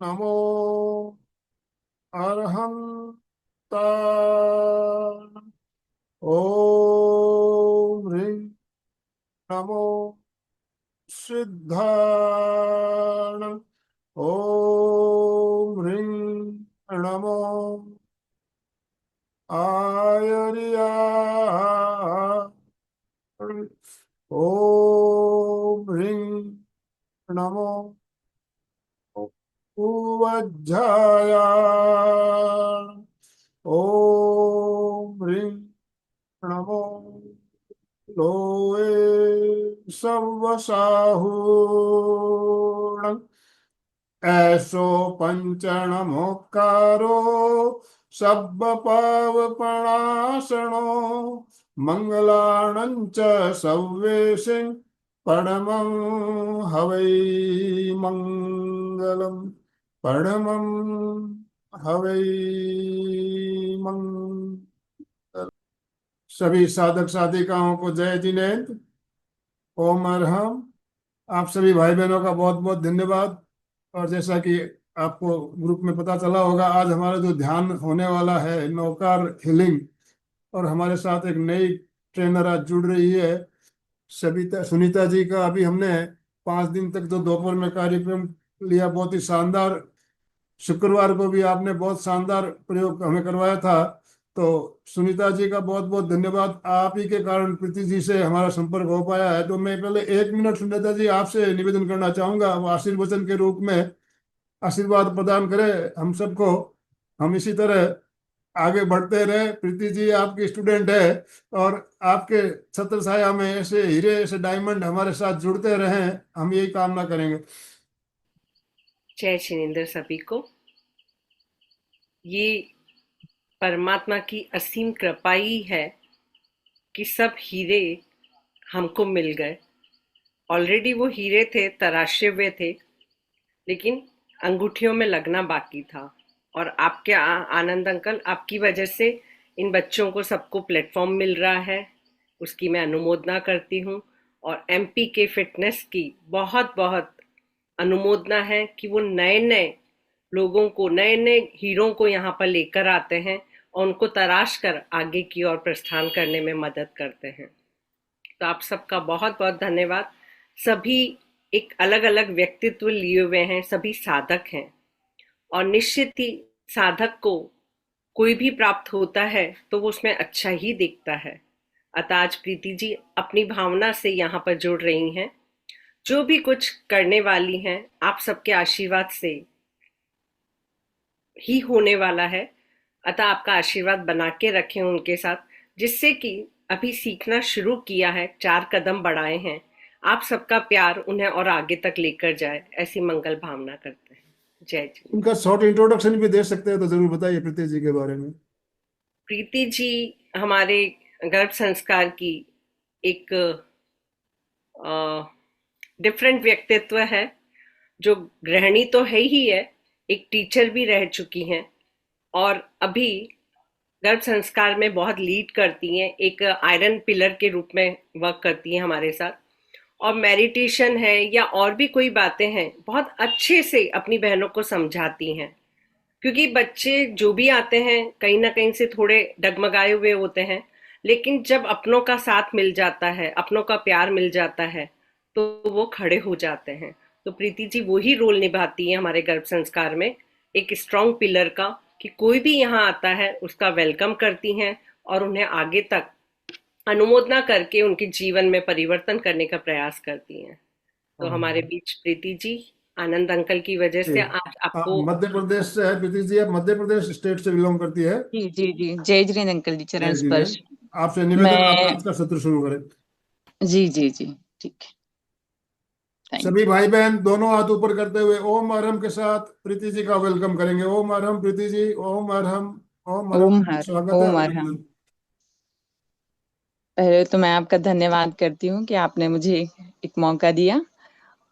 नमो अरहंता। ओम ह्रीं नमो सिद्धाण। ओम ह्रीं नमो आयर्याण। ओम ह्रीं नमो उवज्झायाण। ओम ह्रीं नमो लोए सवसाहूण। ऐसो पंचणमोक्कारो सब्ब पावपणासनो मंगलाणं च सव्वेशिं परमं हवै मंगलम्। परमं हवै मंगल। सभी साधक साधिकाओं को जय जिनेन्द्र। ओम अरहम। आप सभी भाई बहनों का बहुत बहुत धन्यवाद। और जैसा कि आपको ग्रुप में पता चला होगा, आज हमारा जो ध्यान होने वाला है नौकार हीलिंग, और हमारे साथ एक नई ट्रेनर आज जुड़ रही है, सविता सुनीता जी का। अभी हमने 5 दिन तक जो दोपहर में कार्यक्रम लिया, बहुत ही शानदार। शुक्रवार को भी आपने बहुत शानदार प्रयोग हमें करवाया था। तो सुनीता जी का बहुत बहुत धन्यवाद। आप ही के कारण प्रीति जी से हमारा संपर्क हो पाया है। तो मैं पहले 1 मिनट सुनीता जी आपसे निवेदन करना चाहूंगा, वो आशीर्वचन के रूप में आशीर्वाद प्रदान करें हम सबको। हम इसी तरह आगे बढ़ते रहे। प्रीति जी आपकी स्टूडेंट है, और आपके छत्र छाया में ऐसे हीरे ऐसे डायमंड हमारे साथ जुड़ते रहें, हम यही कामना करेंगे। जय शिनेन्द्र सभी को। ये परमात्मा की असीम कृपा ही है कि सब हीरे हमको मिल गए। ऑलरेडी वो हीरे थे, तराशे हुए थे, लेकिन अंगूठियों में लगना बाकी था। और आपके आनंद अंकल, आपकी वजह से इन बच्चों को सबको प्लेटफॉर्म मिल रहा है, उसकी मैं अनुमोदना करती हूँ। और एमपी के फिटनेस की बहुत बहुत अनुमोदना है कि वो नए नए लोगों को, नए नए हीरों को यहाँ पर लेकर आते हैं और उनको तराश कर आगे की ओर प्रस्थान करने में मदद करते हैं। तो आप सबका बहुत बहुत धन्यवाद। सभी एक अलग अलग व्यक्तित्व लिए हुए हैं, सभी साधक हैं, और निश्चित ही साधक को कोई भी प्राप्त होता है तो वो उसमें अच्छा ही दिखता है। अतः आज प्रीति जी अपनी भावना से यहाँ पर जुड़ रही हैं। जो भी कुछ करने वाली हैं, आप सबके आशीर्वाद से ही होने वाला है। अतः आपका आशीर्वाद बना के रखें उनके साथ, जिससे कि अभी सीखना शुरू किया है, 4 कदम बढ़ाए हैं, आप सबका प्यार उन्हें और आगे तक लेकर जाए, ऐसी मंगल भावना करते हैं। जय जी। उनका शॉर्ट इंट्रोडक्शन भी दे सकते हो तो जरूर बताइए प्रीति जी के बारे में। प्रीति जी हमारे गर्भ संस्कार की एक डिफरेंट व्यक्तित्व है, जो गृहिणी तो है ही है, एक टीचर भी रह चुकी हैं, और अभी गर्भ संस्कार में बहुत लीड करती हैं, एक आयरन पिलर के रूप में वर्क करती हैं हमारे साथ। और मेडिटेशन है या और भी कोई बातें हैं, बहुत अच्छे से अपनी बहनों को समझाती हैं। क्योंकि बच्चे जो भी आते हैं कहीं ना कहीं से थोड़े डगमगाए हुए होते हैं, लेकिन जब अपनों का साथ मिल जाता है, अपनों का प्यार मिल जाता है, तो वो खड़े हो जाते हैं। तो प्रीति जी वही रोल निभाती है हमारे गर्भ संस्कार में, एक स्ट्रॉन्ग पिलर का, कि कोई भी यहाँ आता है उसका वेलकम करती हैं और उन्हें आगे तक अनुमोदना करके उनके जीवन में परिवर्तन करने का प्रयास करती हैं। तो हमारे हाँ, बीच प्रीति जी, आनंद अंकल की वजह से ठीक। आज आपको। मध्य प्रदेश से है प्रीति जी, आप मध्य प्रदेश स्टेट से बिलोंग करती है। जी जी जी, जय जिनेन्द्र अंकल जी, चरण जय स्पर्श। जिनेन्द्र। आपसे निवेदन, आप मैं आज का सत्र शुरू करें। जी जी जी, ठीक है, सभी थैंक भाई बहन दोनों हाथ ऊपर करते हुए ओम अरहम के साथ प्रीति जी का वेलकम करेंगे। ओम अरहम प्रीति जी, ओम अरहम। ओम यू। अरहम, ओम हर, स्वागत है, ओम अरहम। अभिनंदन। पहले तो मैं आपका धन्यवाद करती हूँ कि आपने मुझे एक मौका दिया,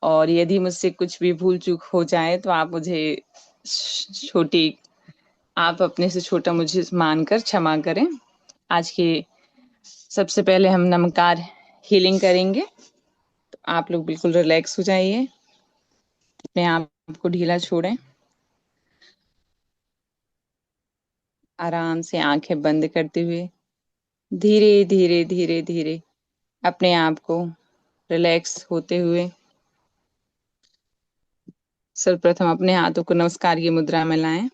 और यदि मुझसे कुछ भी भूल चूक हो जाए तो आप मुझे छोटी, आप अपने से छोटा मुझे मानकर क्षमा करें। आज के सबसे पहले हम नमकार हीलिंग करेंगे। तो आप लोग बिल्कुल रिलैक्स हो जाइए, अपने आप को ढीला छोड़ें। आराम से आंखें बंद करते हुए धीरे धीरे धीरे धीरे अपने आप को रिलैक्स होते हुए सर्वप्रथम अपने हाथों को नमस्कार की मुद्रा में लाएं।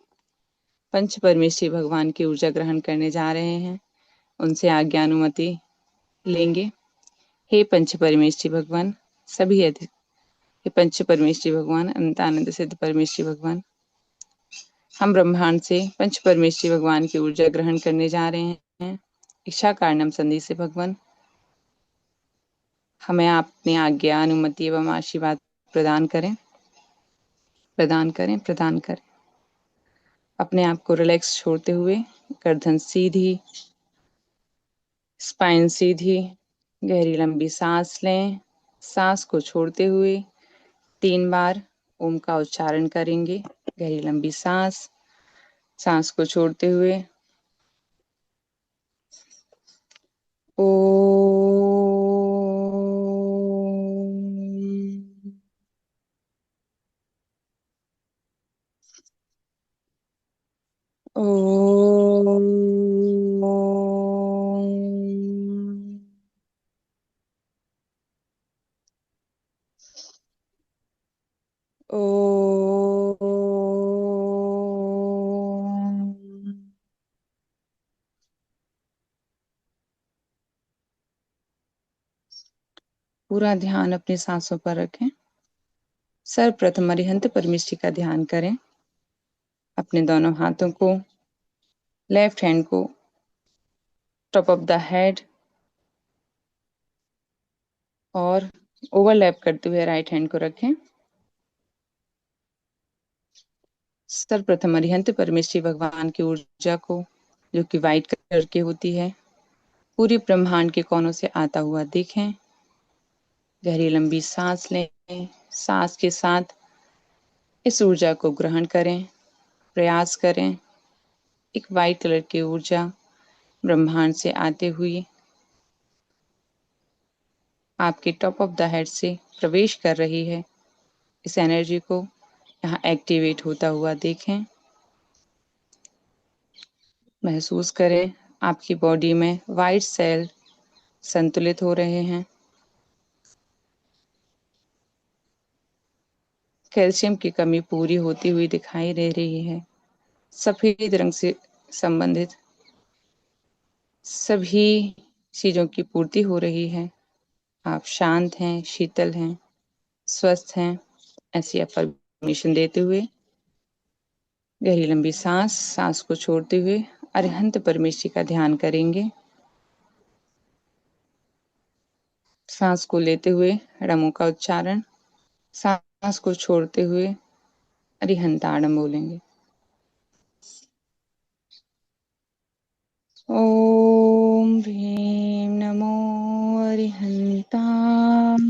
पंच परमेश्वरी भगवान की ऊर्जा ग्रहण करने जा रहे हैं, उनसे आज्ञा अनुमति लेंगे। हे पंच परमेश्वरी भगवान, सभी अधिक हे पंच परमेश्वरी भगवान, अनंत आनंद सिद्ध परमेश्वरी भगवान, हम ब्रह्मांड से पंच परमेश्वरी भगवान की ऊर्जा ग्रहण करने जा रहे हैं। इच्छा कारणम संधि से भगवान हमें अपनी आज्ञा अनुमति एवं आशीर्वाद प्रदान करें, प्रदान करें, प्रदान करें। अपने आप को रिलैक्स छोड़ते हुए गर्दन सीधी, स्पाइन सीधी, गहरी लंबी सांस लें। सांस को छोड़ते हुए 3 बार ओम का उच्चारण करेंगे। गहरी लंबी सांस, सांस को छोड़ते हुए ओ पूरा ध्यान अपनी सांसों पर रखें। सर्वप्रथम अरिहंत परमेश्वरी का ध्यान करें। अपने दोनों हाथों को, लेफ्ट हैंड को टॉप ऑफ द हेड और ओवरलैप करते हुए राइट हैंड को रखें। सर्वप्रथम अरिहंत परमेश्वरी भगवान की ऊर्जा को, जो कि व्हाइट कलर की होती है, पूरे ब्रह्मांड के कोनों से आता हुआ देखें। गहरी लंबी सांस लें। सांस के साथ इस ऊर्जा को ग्रहण करें। प्रयास करें एक व्हाइट कलर की ऊर्जा ब्रह्मांड से आते हुए आपके टॉप ऑफ द हेड से प्रवेश कर रही है। इस एनर्जी को यहाँ एक्टिवेट होता हुआ देखें। महसूस करें आपकी बॉडी में वाइट सेल संतुलित हो रहे हैं। कैल्शियम की कमी पूरी होती हुई दिखाई दे रही है। सफेद रंग से संबंधित सभी चीजों की पूर्ति हो रही है। आप शांत हैं, शीतल हैं, स्वस्थ हैं, ऐसी अफर्मेशन देते हुए गहरी लंबी सांस, सांस को छोड़ते हुए अरिहंत परमेश्वरी का ध्यान करेंगे। सांस को लेते हुए णमो का उच्चारण, सांस को छोड़ते हुए अरिहंताणम बोलेंगे। ओम ह्रीं नमो अरिहंताणम।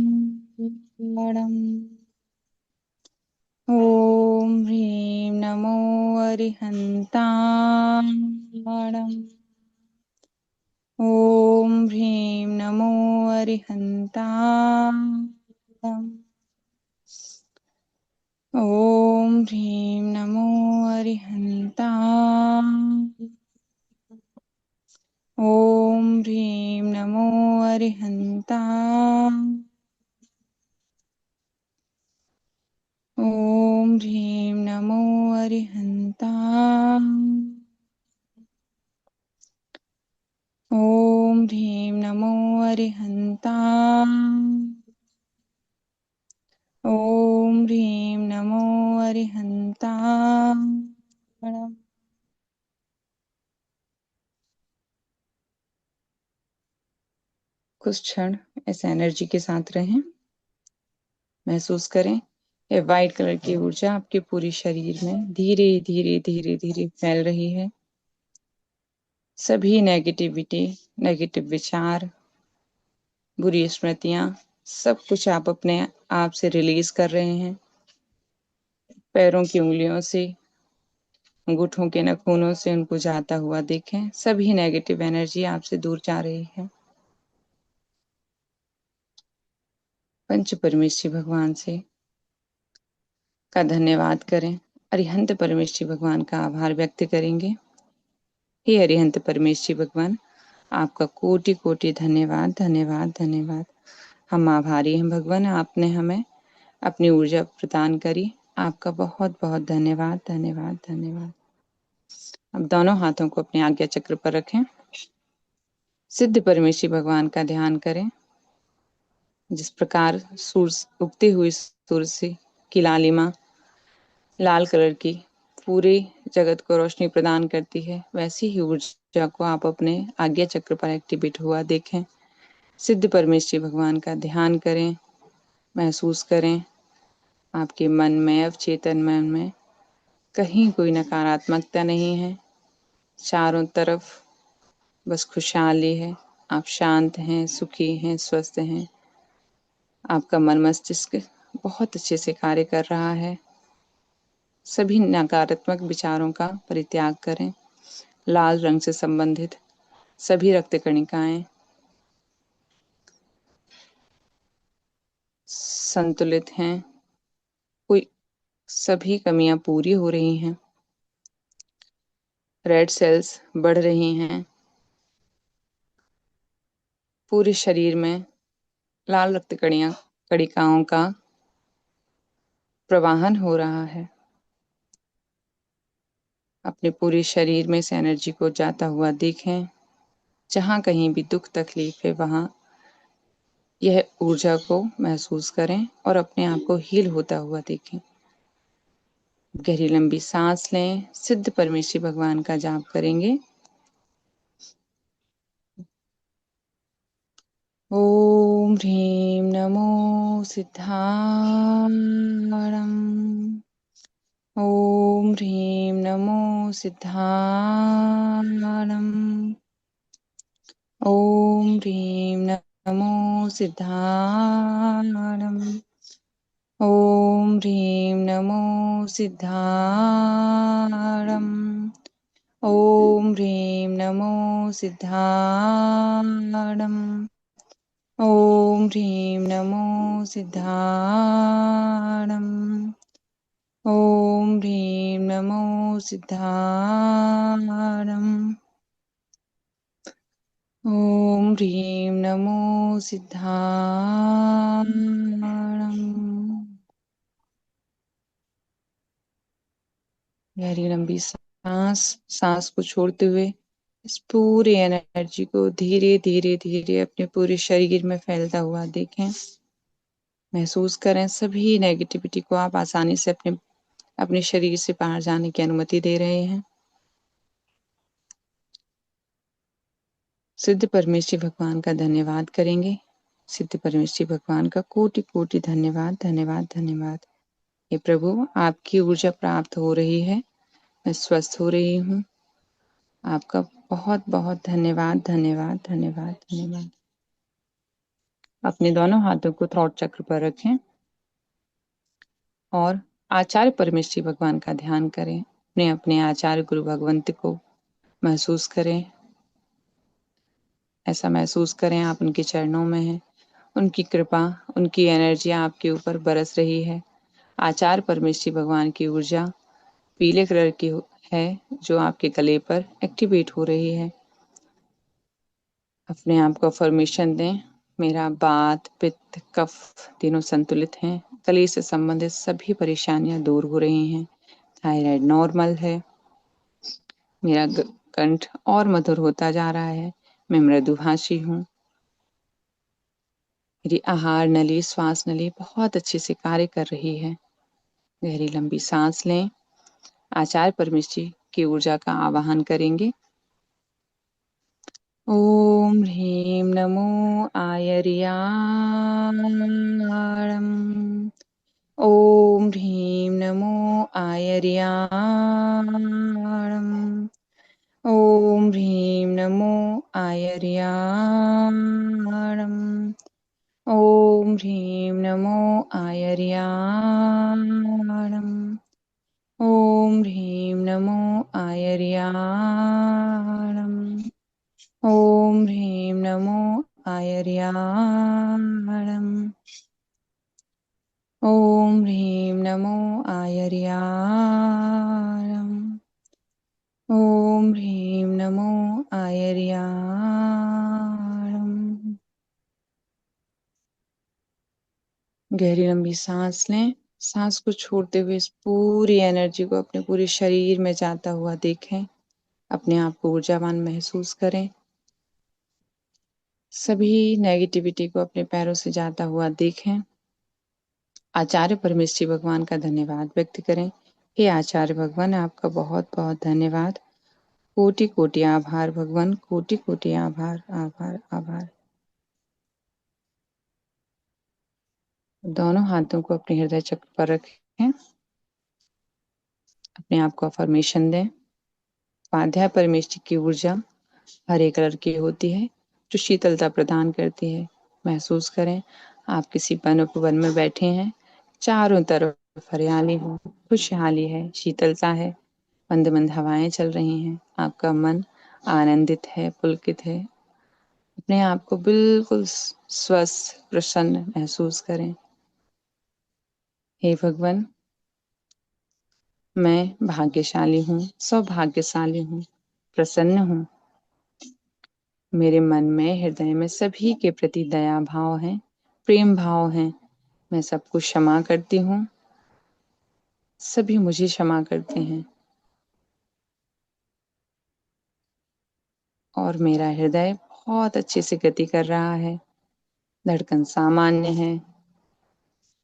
ओम ह्रीं नमो अरिहंताणम। ओम ह्रीं नमो अरिहंताणम। ओम ह्रीं नमो अरिहंताणम। ओम ह्रीं नमो अरिहंताणम। ओम ह्रीं नमो अरिहंताणम। ओम ह्रीं नमो अरिहंताणम। ओम ह्रीं नमो अरिहंताणम। कुछ क्षण इस एनर्जी के साथ रहें। महसूस करें ये व्हाइट कलर की ऊर्जा आपके पूरे शरीर में धीरे धीरे धीरे धीरे फैल रही है। सभी नेगेटिविटी, नेगेटिव विचार, बुरी स्मृतियां, सब कुछ आप अपने आप से रिलीज कर रहे हैं। पैरों की उंगलियों से, अंगूठों के नाखूनों से उनको जाता हुआ देखें। सभी नेगेटिव एनर्जी आपसे दूर जा रही है। पंच परमेश्वरी भगवान से का धन्यवाद करें। अरिहंत परमेश्वरी भगवान का आभार व्यक्त करेंगे। हे अरिहंत परमेश्वरी भगवान, आपका कोटि कोटि धन्यवाद धन्यवाद धन्यवाद। हम आभारी हैं भगवान, आपने हमें अपनी ऊर्जा प्रदान करी। आपका बहुत बहुत धन्यवाद धन्यवाद धन्यवाद। अब दोनों हाथों को अपने आज्ञा चक्र पर रखें। सिद्ध परमेश्वरी भगवान का ध्यान करें। जिस प्रकार सूरज उगते हुए सूरज की लालिमा लाल कलर की पूरे जगत को रोशनी प्रदान करती है, वैसी ही ऊर्जा को आप अपने आज्ञा चक्र पर एक्टिवेट हुआ देखें। सिद्ध परमेश्वरी भगवान का ध्यान करें, महसूस करें आपके मन में, अवचेतन मन में कहीं कोई नकारात्मकता नहीं है। चारों तरफ बस खुशहाली है। आप शांत हैं, सुखी हैं, स्वस्थ हैं। आपका मन मस्तिष्क बहुत अच्छे से कार्य कर रहा है। सभी नकारात्मक विचारों का परित्याग करें। लाल रंग से संबंधित सभी रक्त कणिकाएं संतुलित हैं। कोई सभी कमियां पूरी हो रही हैं। रेड सेल्स बढ़ रही हैं। पूरे शरीर में लाल रक्त कणिकाओं का प्रवाहन हो रहा है। अपने पूरे शरीर में से एनर्जी को जाता हुआ देखें। जहां कहीं भी दुख तकलीफ है, वहां यह ऊर्जा को महसूस करें और अपने आप को हील होता हुआ देखें। गहरी लंबी सांस लें। सिद्ध परमेश्वरी भगवान का जाप करेंगे। ओम ह्रीं नमो सिद्धाणम। ओम ह्रीं नमो सिद्धाणम। ओम ह्रीं नमो सिद्धाणम। ओम ह्रीं नमो सिद्धाणम। ओम ह्रीं नमो सिद्धाणम। ओम ह्रीं नमो सिद्धाणम। ओम ह्रीं नमो सिद्धाणम। ओम ह्रीं नमो सिद्धाणम। गहरी लंबी सांस को छोड़ते हुए इस पूरी एनर्जी को धीरे धीरे धीरे अपने पूरे शरीर में फैलता हुआ देखें। महसूस करें सभी नेगेटिविटी को आप आसानी से अपने शरीर से बाहर जाने की अनुमति दे रहे हैं। सिद्ध परमेश्वरी भगवान का धन्यवाद करेंगे। सिद्ध परमेश्वरी भगवान का कोटि कोटि धन्यवाद धन्यवाद धन्यवाद। हे प्रभु, आपकी ऊर्जा प्राप्त हो रही है, मैं स्वस्थ हो रही हूँ। आपका बहुत बहुत धन्यवाद धन्यवाद धन्यवाद धन्यवाद। अपने दोनों हाथों को थ्रोट चक्र पर रखें और आचार्य परमेश्वरी भगवान का ध्यान करें। अपने अपने आचार्य गुरु भगवंत को महसूस करें। ऐसा महसूस करें आप उनके चरणों में हैं। उनकी कृपा, उनकी एनर्जी आपके ऊपर बरस रही है। आचार्य परमेश्वरी भगवान की ऊर्जा पीले कलर की है, जो आपके गले पर एक्टिवेट हो रही है। अपने आप को अफर्मेशन दें। मेरा वात, पित्त, कफ तीनों संतुलित हैं। गले से संबंधित सभी परेशानियां दूर हो रही हैं। थायराइड नॉर्मल है। मेरा कंठ और मधुर होता जा रहा है। मैं मृदुभाषी हूँ। मेरी आहार नली, श्वास नली बहुत अच्छे से कार्य कर रही है। गहरी लंबी सांस लें। आचार्य परमेश्वरी की ऊर्जा का आवाहन करेंगे। ओम ह्रीं नमो आयर्याणम। ओम ह्रीं नमो आयर्याणम। ओम ह्रीं नमो आयर्याणम। ओम ह्रीं नमो आयर्याणम। ओम ह्रीं नमो आयर्याणम। ओम ह्रीं नमो आयर्याणम। ओम ह्रीं नमो आयर्याणम। ओम ओम ह्रीं नमो आयर्याणम्। गहरी लंबी सांस लें। सांस को छोड़ते हुए इस पूरी एनर्जी को अपने पूरे शरीर में जाता हुआ देखें। अपने आप को ऊर्जावान महसूस करें। सभी नेगेटिविटी को अपने पैरों से जाता हुआ देखें। आचार्य परमेश्वरी भगवान का धन्यवाद व्यक्त करें। हे आचार्य भगवान, आपका बहुत बहुत धन्यवाद। कोटि कोटि आभार भगवान, कोटि कोटि आभार आभार आभार। दोनों हाथों को अपने हृदय चक्र पर रखें। अपने आप को अफर्मेशन दें। स्वाध्याय परमेश्वरी की ऊर्जा हरे कलर की होती है जो शीतलता प्रदान करती है। महसूस करें आप किसी वन में बैठे हैं। चारों तरफ हरियाली हो, खुशहाली है, शीतलता है, मंद मंद हवाएं चल रही हैं। आपका मन आनंदित है, पुलकित है। अपने आप को बिल्कुल स्वस्थ प्रसन्न महसूस करें। हे भगवान, मैं भाग्यशाली हूँ, सौभाग्यशाली हूँ, प्रसन्न हूँ। मेरे मन में, हृदय में सभी के प्रति दया भाव है, प्रेम भाव है। मैं सबको क्षमा करती हूँ, सभी मुझे क्षमा करते हैं। और मेरा हृदय बहुत अच्छे से गति कर रहा है। धड़कन सामान्य है,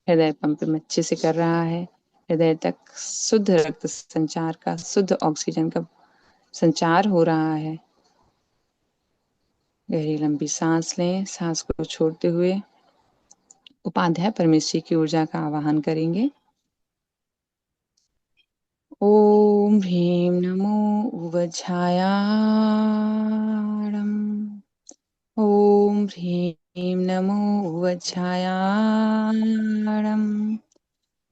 हृदय पंप अच्छे से कर रहा है। हृदय तक शुद्ध रक्त संचार का, शुद्ध ऑक्सीजन का संचार हो रहा है। गहरी लंबी सांस लें। सांस को छोड़ते हुए उपाध्याय परमेश्वरी की ऊर्जा का आवाहन करेंगे। ओम ह्रीं नमो उवज्झायाणम्। ओम ह्रीं नमो उवज्झायाणम्।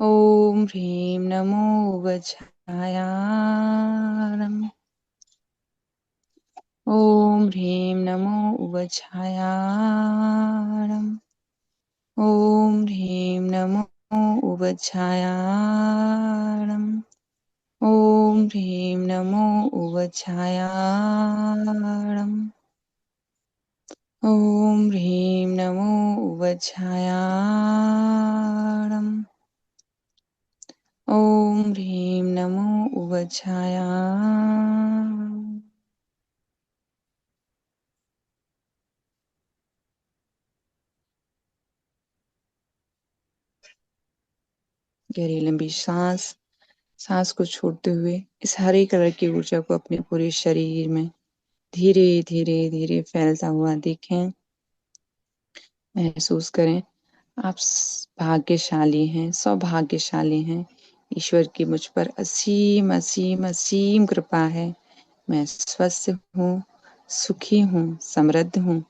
ओम ह्रीं नमो उवज्झायाणम्। ओम ह्रीं नमो उवज्झायाणम्। ओम ह्रीं नमो उवज्झायाणम्। ओम ह्रीं नमो उवज्झायाणम्। ओम ह्रीं नमो उवज्झायाणम्। ओम ह्रीं नमो उवज्झायाणम्। गहरी लंबी सांस। सांस को छोड़ते हुए इस हरे कलर की ऊर्जा को अपने पूरे शरीर में धीरे धीरे धीरे फैलता हुआ देखें। महसूस करें आप भाग्यशाली हैं, सौभाग्यशाली हैं। ईश्वर की मुझ पर असीम असीम असीम कृपा है। मैं स्वस्थ हूँ, सुखी हूँ, समृद्ध हूँ,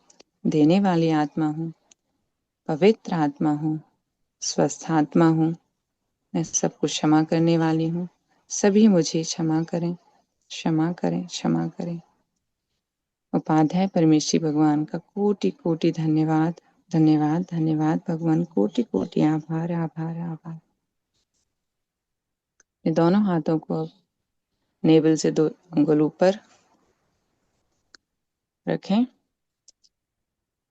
देने वाली आत्मा हूँ, पवित्र आत्मा हूँ, स्वस्थ आत्मा हूँ। मैं सबको क्षमा करने वाली हूँ। सभी मुझे क्षमा करें, क्षमा करें, क्षमा करें। उपाध्याय परमेश्वरी भगवान का कोटि कोटि धन्यवाद, धन्यवाद, धन्यवाद भगवान, कोटि कोटि आभार आभार आभार। ये दोनों हाथों को नेवल से 2 अंगुल ऊपर रखें।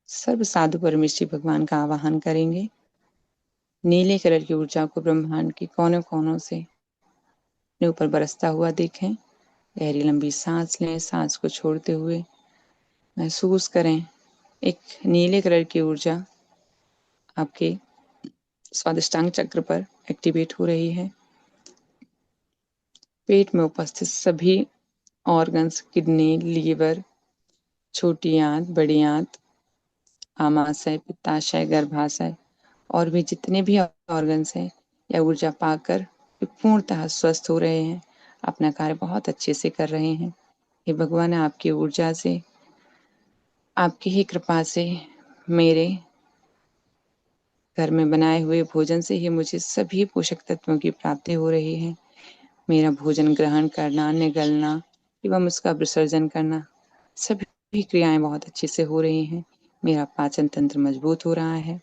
सर्व साधु परमेश्वरी भगवान का आवाहन करेंगे। नीले कलर की ऊर्जा को ब्रह्मांड के कोनों कोनों से अपने ऊपर बरसता हुआ देखें। गहरी लंबी सांस लें। सांस को छोड़ते हुए महसूस करें एक नीले कलर की ऊर्जा आपके स्वादिष्टांग चक्र पर एक्टिवेट हो रही है। पेट में उपस्थित सभी ऑर्गन्स, किडनी, लीवर, छोटी आंत, बड़ी आंत, आमाशय, पित्ताशय, गर्भाशय और भी जितने भी ऑर्गन्स हैं, यह ऊर्जा पाकर पूर्णतः स्वस्थ हो रहे हैं, अपना कार्य बहुत अच्छे से कर रहे हैं। हे भगवान, आपकी ऊर्जा से, आपकी ही कृपा से मेरे घर में बनाए हुए भोजन से ही मुझे सभी पोषक तत्वों की प्राप्ति हो रही है। मेरा भोजन ग्रहण करना, निगलना एवं उसका विसर्जन करना, सभी क्रियाएं बहुत अच्छे से हो रही हैं। मेरा पाचन तंत्र मजबूत हो रहा है।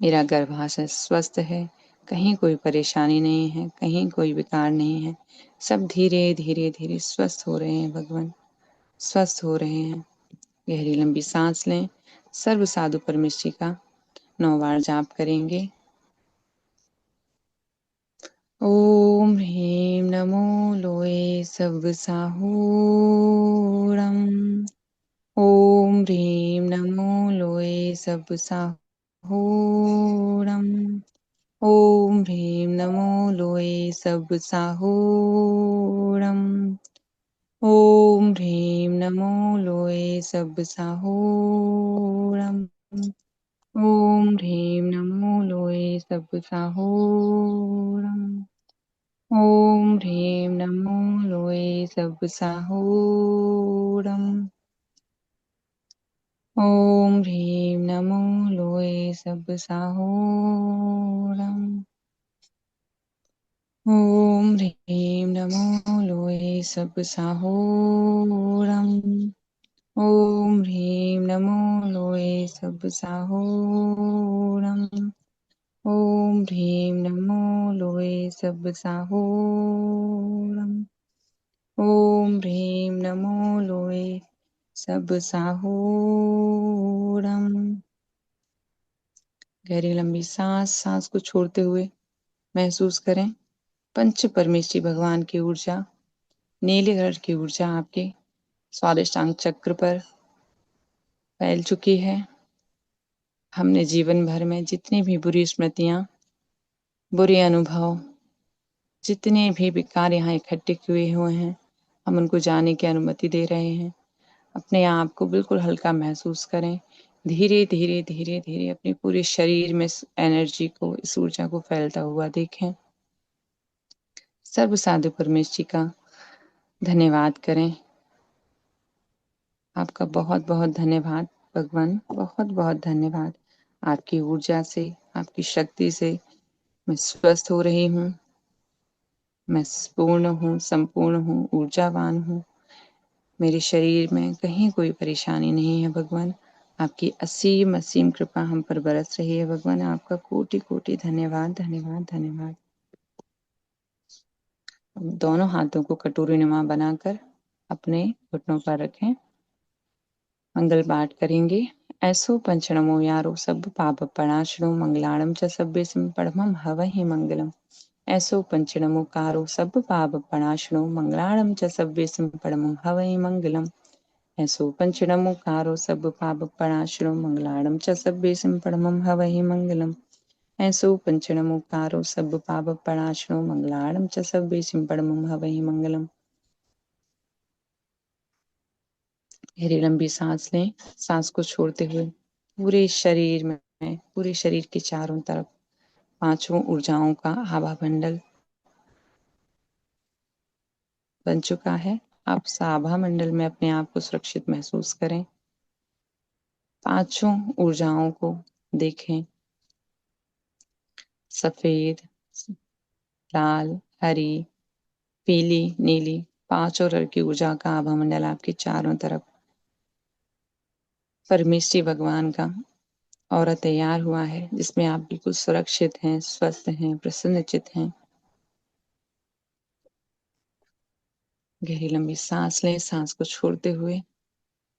मेरा गर्भाशय स्वस्थ है। कहीं कोई परेशानी नहीं है, कहीं कोई विकार नहीं है। सब धीरे धीरे धीरे स्वस्थ हो रहे हैं भगवान, स्वस्थ हो रहे हैं। गहरी लंबी सांस लें। सर्व साधु परमेश्वरी का 9 बार जाप करेंगे। ओम ह्रीं नमो लोए सब साहूरम। ओम ह्रीं नमो लोए सब साहूरम। ओम ह्रीं नमो लोए सब साहूरम। ओम ह्रीं नमो लोए सब साहूरम। ओम ह्रीं नमो लोए सब साहूरम। ओम ह्रीं नमो लोए सब साहूरम। ओम ह्रीं नमो लोए सब साहूरम। ओम ह्रीं नमो लोए सब साहूरम। ओम ह्रीं नमो लोए सब साहूरम। ओम ह्रीं नमो लोए सब साहूरम। ओम ह्रीं नमो लोए सब साहूरम। गहरी लंबी सांस, सांस को छोड़ते हुए महसूस करें पंच परमेश्वरी भगवान की ऊर्जा, नीले कलर की ऊर्जा आपके स्वादिष्टांग चक्र पर फैल चुकी है। हमने जीवन भर में जितनी भी बुरी स्मृतियां, बुरे अनुभव, जितने भी विकार यहाँ इकट्ठे हुए हुए हैं, हम उनको जाने की अनुमति दे रहे हैं। अपने आप को बिल्कुल हल्का महसूस करें। धीरे धीरे धीरे धीरे अपने पूरे शरीर में इस एनर्जी को, इस ऊर्जा को फैलता हुआ देखें। सर्व साधु परमेश्वरी का धन्यवाद करें। आपका बहुत बहुत धन्यवाद भगवान, बहुत बहुत धन्यवाद। आपकी ऊर्जा से, आपकी शक्ति से मैं स्वस्थ हो रही हूँ। मैं पूर्ण हूँ, संपूर्ण हूँ, ऊर्जावान हूँ। मेरे शरीर में कहीं कोई परेशानी नहीं है भगवान। आपकी असीम असीम कृपा हम पर बरस रही है भगवान। आपका कोटि कोटि धन्यवाद, धन्यवाद, धन्यवाद। दोनों हाथों को कटोरी नुमा बनाकर अपने घुटनों पर रखें। मंगल पाठ करेंगे। ऐसो पंचनमो यारो सब पाप प्रणाशनो मंगलाणम च सभ्यसिम परमं हवहि मंगलम। ऐसो पंचनमो कारो सब पाप प्रणाशनो मंगलाणम च सभ्यसिम परमं हवहि मंगलम। ऐसो पंचनमो कारो सब पाप प्रणाशनो मंगलाणम च सभ्यसिम परमं हवहि मंगलम। ऐसो पंचनमो कारो सब पाप प्रणाशनो मंगलाणम च सभ्यसिम परमं हवहि मंगलम। गहरी लंबी सांस लें। सांस को छोड़ते हुए पूरे शरीर में, पूरे शरीर के चारों तरफ पांचों ऊर्जाओं का आभा मंडल बन चुका है। आप इस आभा मंडल में अपने आप को सुरक्षित महसूस करें। पांचों ऊर्जाओं को देखें। सफेद, लाल, हरी, पीली, नीली, पांचों रंग की ऊर्जा का आभा मंडल आपके चारों तरफ परमेश्वरी भगवान का और तैयार हुआ है, जिसमें आप बिल्कुल सुरक्षित हैं, स्वस्थ हैं, प्रसन्नचित हैं। गहरी लंबी सांस लें। सांस को छोड़ते हुए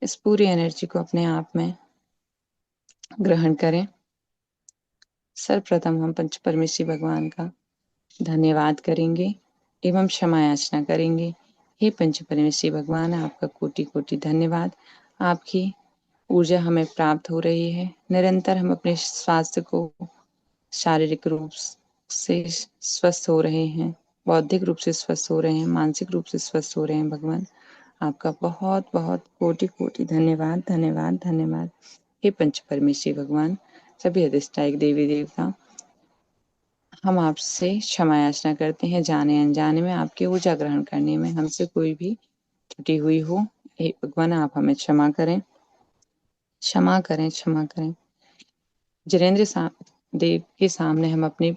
इस पूरी एनर्जी को अपने आप में ग्रहण करें। सर्वप्रथम हम पंच परमेश्वरी भगवान का धन्यवाद करेंगे एवं क्षमा याचना करेंगे। हे पंच परमेश्वरी भगवान, आपका कोटि कोटि धन्यवाद। आपकी ऊर्जा हमें प्राप्त हो रही है। निरंतर हम अपने स्वास्थ्य को शारीरिक रूप से स्वस्थ हो रहे हैं, बौद्धिक रूप से स्वस्थ हो रहे हैं, मानसिक रूप से स्वस्थ हो रहे हैं भगवान। आपका बहुत बहुत कोटि कोटि धन्यवाद, धन्यवाद, धन्यवाद। हे पंच परमेश्वरी भगवान, सभी अधिष्ठायक देवी देवता, हम आपसे क्षमा याचना करते हैं जाने अनजाने में आपकी ऊर्जा ग्रहण करने में हमसे कोई भी त्रुटि हुई हो। हे भगवान, आप हमें क्षमा करें, क्षमा करें, क्षमा करें। जिनेन्द्र देव के सामने हम अपनी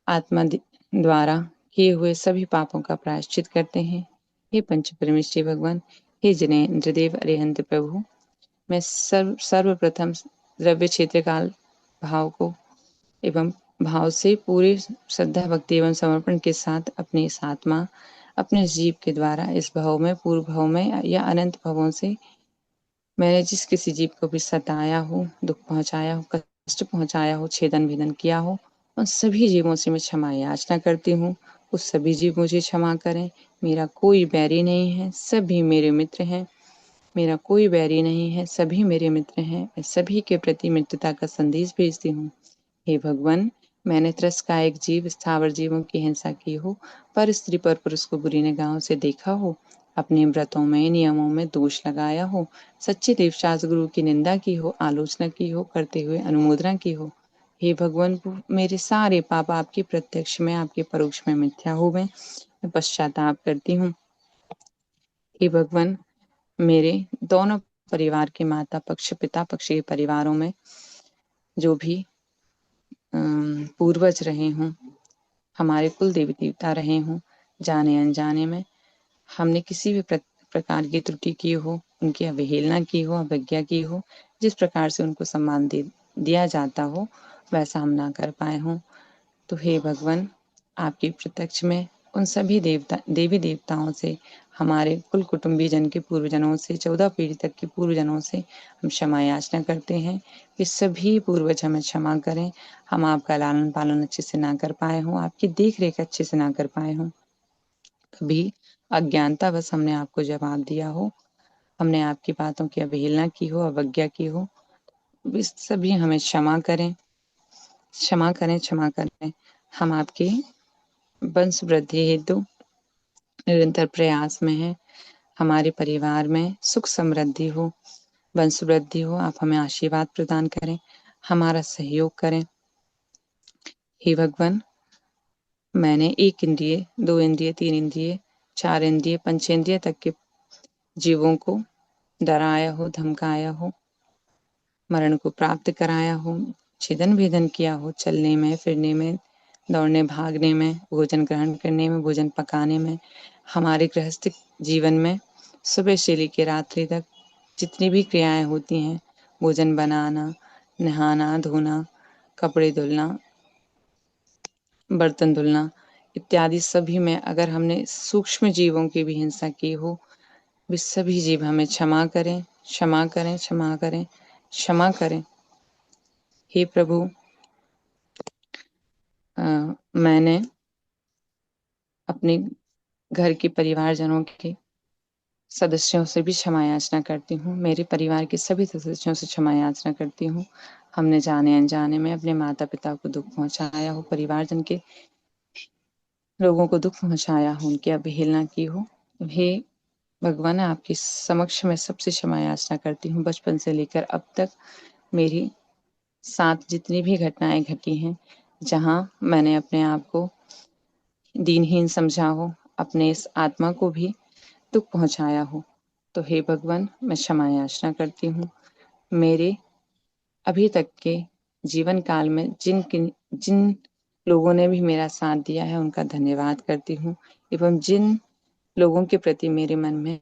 आत्मा द्वारा किए हुए सभी पापों का प्रायश्चित करते हैं। हे पंच परमेश्वरी भगवान, हे जिनेन्द्र देव अरिहंत प्रभु, मैं सर्वप्रथम द्रव्य क्षेत्र काल भाव को एवं भाव से पूरे श्रद्धा भक्ति एवं समर्पण के साथ अपनी इस आत्मा अपने जीव के द्वारा इस भव में, पूर्व भव में या अनंत भवों से मैंने जिस किसी जीव को भी सताया हो, दुख पहुंचाया हो, कष्ट पहुंचाया हो, छेदन भेदन किया हो, उन सभी जीवों से मैं क्षमा याचना करती हूँ। उस सभी जीव मुझे क्षमा करें। मेरा कोई बैरी नहीं है, सभी मेरे मित्र हैं। मेरा कोई बैरी नहीं है, सभी मेरे मित्र हैं। मैं सभी के प्रति मित्रता का संदेश भेजती हूँ। हे भगवान, मैंने त्रस्कायक जीव, स्थावर जीवों की हिंसा की हो, पर स्त्री पर पुरुष को बुरी निगाहों से देखा हो, अपने व्रतों में, नियमों में दोष लगाया हो, सच्चे देवशास्त्र गुरु की निंदा की हो, आलोचना की हो, करते हुए अनुमोदना की हो। हे भगवान, मेरे सारे पाप आपके प्रत्यक्ष में, आपके परोक्ष में मिथ्या हो गए। मैं पश्चाताप करती हूँ। हे भगवान, मेरे दोनों परिवार के माता पक्ष, पिता पक्ष के परिवारों में जो भी पूर्वज रहे हों, हमारे कुल देवी देवता रहे हों, जाने अनजाने में हमने किसी भी प्रकार की त्रुटि की हो, उनकी अवहेलना की हो, अवज्ञा की हो, जिस प्रकार से उनको सम्मान दिया जाता हो, वैसा हम ना कर पाए हों, तो हे भगवान, आपके प्रत्यक्ष में उन सभी देवी देवताओं से, हमारे कुल कुटुंबी जन के पूर्वजनों से, 14 पीढ़ी तक के पूर्वजनों से हम क्षमा याचना करते हैं कि सभी पूर्वज हमें क्षमा करें। हम आपका लालन पालन अच्छे से ना कर पाए हों, आपकी देख रेख अच्छे से ना कर पाए हों, कभी अज्ञानता बस हमने आपको जवाब दिया हो, हमने आपकी बातों की अवहेलना की हो, अवज्ञा की हो, सभी हमें क्षमा करें, क्षमा करें, क्षमा करें। हम आपके वंश वृद्धि हेतु निरंतर प्रयास में है। हमारे परिवार में सुख समृद्धि हो, वंश वृद्धि हो, आप हमें आशीर्वाद प्रदान करें, हमारा सहयोग करें। हे भगवान, मैंने 1 इंद्रिय, 2 इंद्रिय, 3 इंद्रिय, 4 इंद्रिय, पंचेंद्रिय तक के जीवों को डराया हो, धमकाया हो, मरण को प्राप्त कराया हो, छेदन भेदन किया हो, चलने में, फिरने में, दौड़ने भागने में, भोजन ग्रहण करने में, भोजन पकाने में, हमारे गृहस्थ जीवन में सुबह से लेकर रात्रि तक जितनी भी क्रियाएं होती हैं, भोजन बनाना, नहाना धोना, कपड़े धुलना, बर्तन धुलना इत्यादि सभी में अगर हमने सूक्ष्म जीवों की भी हिंसा की हो, वे सभी जीव हमें क्षमा करें, क्षमा करें, क्षमा करें, क्षमा करें। हे प्रभु, मैंने अपने घर के परिवारजनों के सदस्यों से भी क्षमा याचना करती हूँ। मेरे परिवार के सभी सदस्यों से क्षमा याचना करती हूँ। हमने जाने अनजाने में अपने माता पिता को दुख पहुंचाया हो, परिवारजन के लोगों को दुख पहुंचाया हो, उनकी अवहेलना की हो। हे भगवान, आपके समक्ष में सबसे क्षमा याचना करती हूँ। बचपन से लेकर अब तक मेरी साथ जितनी भी घटनाएं घटी हैं, जहाँ मैंने अपने आप को दीनहीन समझा हो, अपने इस आत्मा को भी दुख पहुंचाया हो, तो हे भगवान, मैं क्षमा याचना करती हूँ। मेरे अभी तक के जीवन काल में जिन लोगों ने भी मेरा साथ दिया है, उनका धन्यवाद करती हूँ, एवं जिन लोगों के प्रति मेरे मन में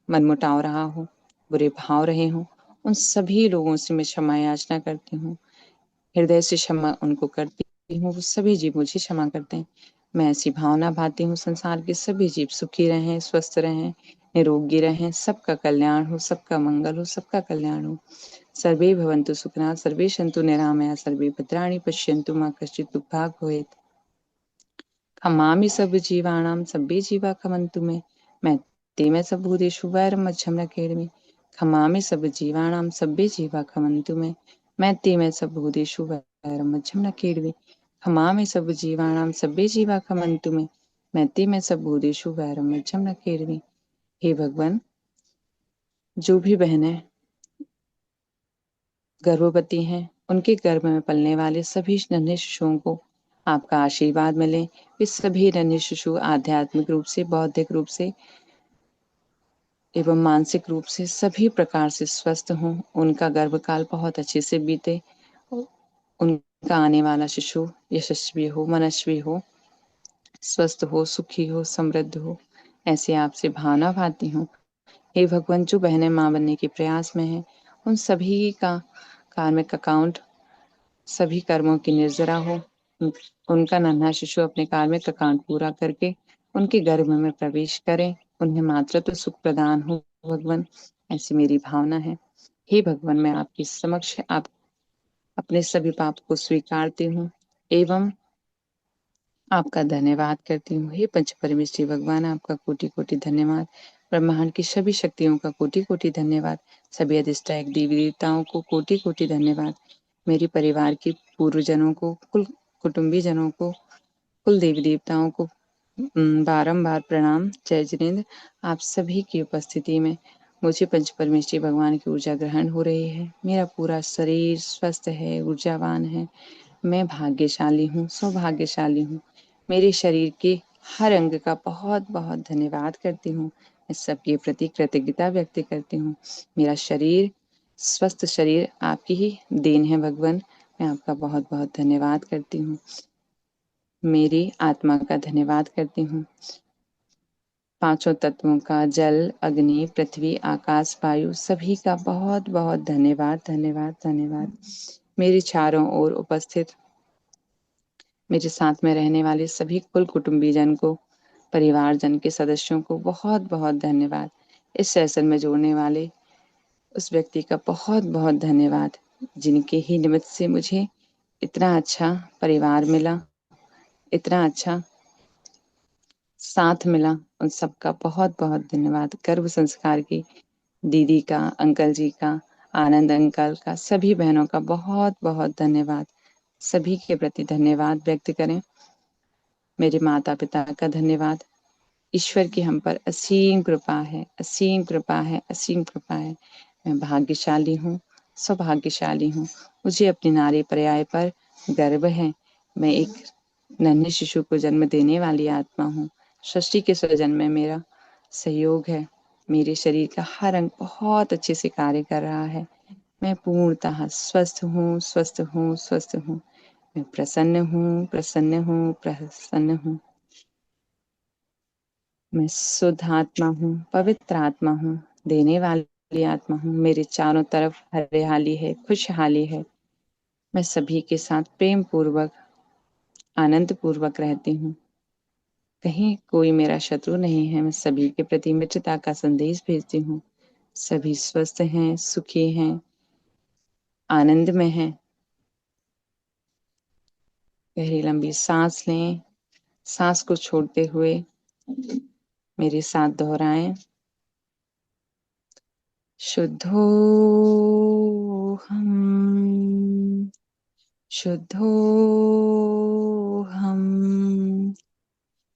मनमुटाव रहा हो, बुरे भाव रहे हों, उन सभी लोगों से मैं क्षमा याचना करती हूँ। हृदय से क्षमा उनको करती हूँ, वो सभी जीव मुझे क्षमा करते हैं। मैं ऐसी भावना भाती हूँ, संसार के सभी जीव सुखी रहें, स्वस्थ रहें, निरोगी रहें, सबका कल्याण हो, सबका मंगल हो, सबका कल्याण हो। सर्वे भवन्तु सुखिनः, सर्वे सन्तु निरामया, सर्वे भद्राणि पश्यन्तु मा कश्चित् दुःखभाग् भवेत्। खमामि सर्वजीवानां सब्बे जीवा खमन्तु मे, मैत्ते में सर्वभूतेषु वैरं मध्यं न क्रीडमि। खमामि सर्वजीवानां सब्बे जीवा खमन्तु मे, मैत्ते में सर्वभूतेषु वैरं मध्यं न क्रीडमि। खमामि सर्वजीवानां सब्बे जीवा खमन्तु मे, मैत्ते में सर्वभूतेषु वैरं मध्यं न क्रीडमि। हे भगवान, जो भी बहनें गर्भवती हैं, उनके गर्भ में पलने वाले सभी नन्हे शिशुओं को आपका आशीर्वाद मिले। वे सभी नन्हे शिशु आध्यात्मिक रूप से, बौद्धिक रूप से एवं मानसिक रूप से सभी प्रकार से स्वस्थ हों, उनका गर्भकाल बहुत अच्छे से बीते, उनका आने वाला शिशु यशस्वी हो, मनस्वी हो, स्वस्थ हो, सुखी हो, समृद्ध हो, ऐसे आपसे भावना भाती हूँ। हे भगवान, जो बहनें माँ बनने के प्रयास में हैं, उन सभी का कार्मिक अकाउंट, सभी कर्मों की निर्जरा हो, उनका नन्हा शिशु अपने कार्य का कांड पूरा करके उनके गर्भ में प्रवेश करे, उन्हें मातृत्व सुख प्रदान हो भगवान, ऐसी मेरी भावना है। हे भगवान, मैं आपके समक्ष आप अपने सभी पाप को स्वीकारती हूँ एवं आपका धन्यवाद करती हूँ। हे पंच परमेश्वरी भगवान, आपका कोटि कोटि धन्यवाद। ब्रह्मांड की सभी शक्तियों का कोटि कोटि धन्यवाद। सभी अधिष्ठायक देवी देवताओं को कोटि कोटि धन्यवाद। मेरे परिवार के पूर्वजनों को, कुल कुटुंबी जनों को, कुल देवी देवताओं को बारंबार प्रणाम। जय जिनेन्द्र। आप सभी की उपस्थिति में मुझे पंच परमेश्वरी भगवान की ऊर्जा ग्रहण हो रही है। मेरा पूरा शरीर स्वस्थ है, ऊर्जावान है। मैं भाग्यशाली हूँ, सौभाग्यशाली हूँ। मेरे शरीर के हर अंग का बहुत बहुत धन्यवाद करती हूँ। मैं सबके प्रति कृतज्ञता व्यक्त करती हूँ। मेरा शरीर, स्वस्थ शरीर आपकी ही देन है भगवान। मैं आपका बहुत बहुत धन्यवाद करती हूँ। मेरी आत्मा का धन्यवाद करती हूँ। पांचों तत्वों का, जल, अग्नि, पृथ्वी, आकाश, वायु, सभी का बहुत बहुत धन्यवाद धन्यवाद धन्यवाद। मेरे चारों ओर उपस्थित मेरे साथ में रहने वाले सभी कुल कुटुंबीजन को, परिवारजन के सदस्यों को बहुत बहुत धन्यवाद। इस सेशन में जोड़ने वाले उस व्यक्ति का बहुत बहुत धन्यवाद, जिनके ही निमित्त से मुझे इतना अच्छा परिवार मिला, इतना अच्छा साथ मिला। उन सबका बहुत बहुत धन्यवाद। गर्भ संस्कार की दीदी का, अंकल जी का, आनंद अंकल का, सभी बहनों का बहुत बहुत धन्यवाद। सभी के प्रति धन्यवाद व्यक्त करें। मेरे माता पिता का धन्यवाद। ईश्वर की हम पर असीम कृपा है, असीम कृपा है, असीम कृपा है। मैं भाग्यशाली हूँ, सौभाग्यशाली हूँ। मुझे अपनी नारी पर्याय पर गर्व है। मैं एक नन्हे शिशु को जन्म देने वाली आत्मा हूँ। सृष्टि के सृजन में मेरा सहयोग है। मेरे शरीर का हर अंग बहुत अच्छे से कार्य कर रहा है। मैं पूर्णतः स्वस्थ हूँ, स्वस्थ हूँ, स्वस्थ हूँ। मैं प्रसन्न हूँ, प्रसन्न हूँ, प्रसन्न हूँ। मैं शुद्ध आत्मा हूँ, पवित्र आत्मा हूँ, देने वाली आत्मा हूँ। मेरे चारों तरफ हरियाली है, खुशहाली है। मैं सभी के साथ प्रेम पूर्वक, आनंद पूर्वक रहती हूँ। कहीं कोई मेरा शत्रु नहीं है। मैं सभी के प्रति मित्रता का संदेश भेजती हूँ। सभी स्वस्थ हैं, सुखी हैं, आनंद में हैं। गहरी लंबी सांस लें। सांस को छोड़ते हुए मेरे साथ दोहराएं। शुद्धोहम, शुद्धोहम,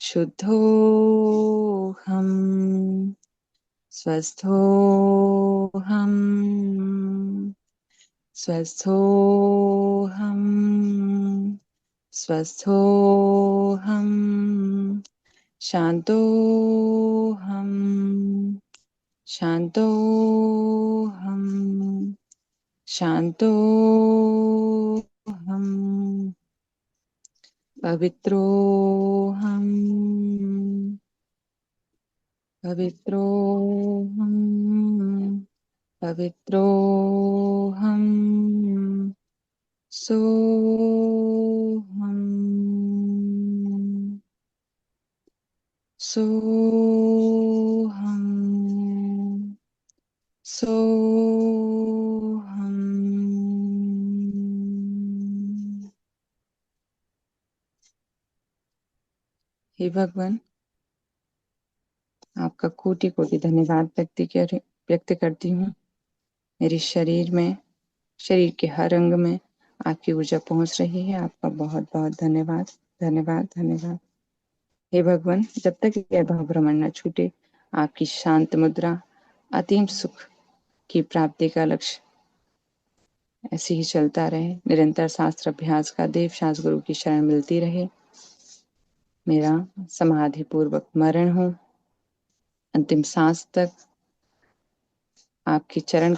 शुद्धोहम, स्वस्थोहम, स्वस्थोहम, स्वस्थोहम, शांतोहम, शांतोहम, शांतोहम, पवित्रोहम, पवित्रोहम, पवित्रोहम, सोहम, सोहम, सोहम। हे भगवान, आपका कोटि कोटि धन्यवाद व्यक्त करती हूँ। मेरे शरीर में, शरीर के हर अंग में आपकी ऊर्जा पहुंच रही है। आपका बहुत बहुत धन्यवाद, धन्यवाद, धन्यवाद। हे भगवान, जब तक यह भाव भ्रमण न छूटे, आपकी शांत मुद्रा, अतीम सुख की प्राप्ति का लक्ष्य ऐसे ही चलता रहे। निरंतर शास्त्र अभ्यास का देव शास्त्र गुरु की शरण मिलती रहे। मेरा समाधि पूर्वक मरण हो, अंतिम सांस तक आपके चरण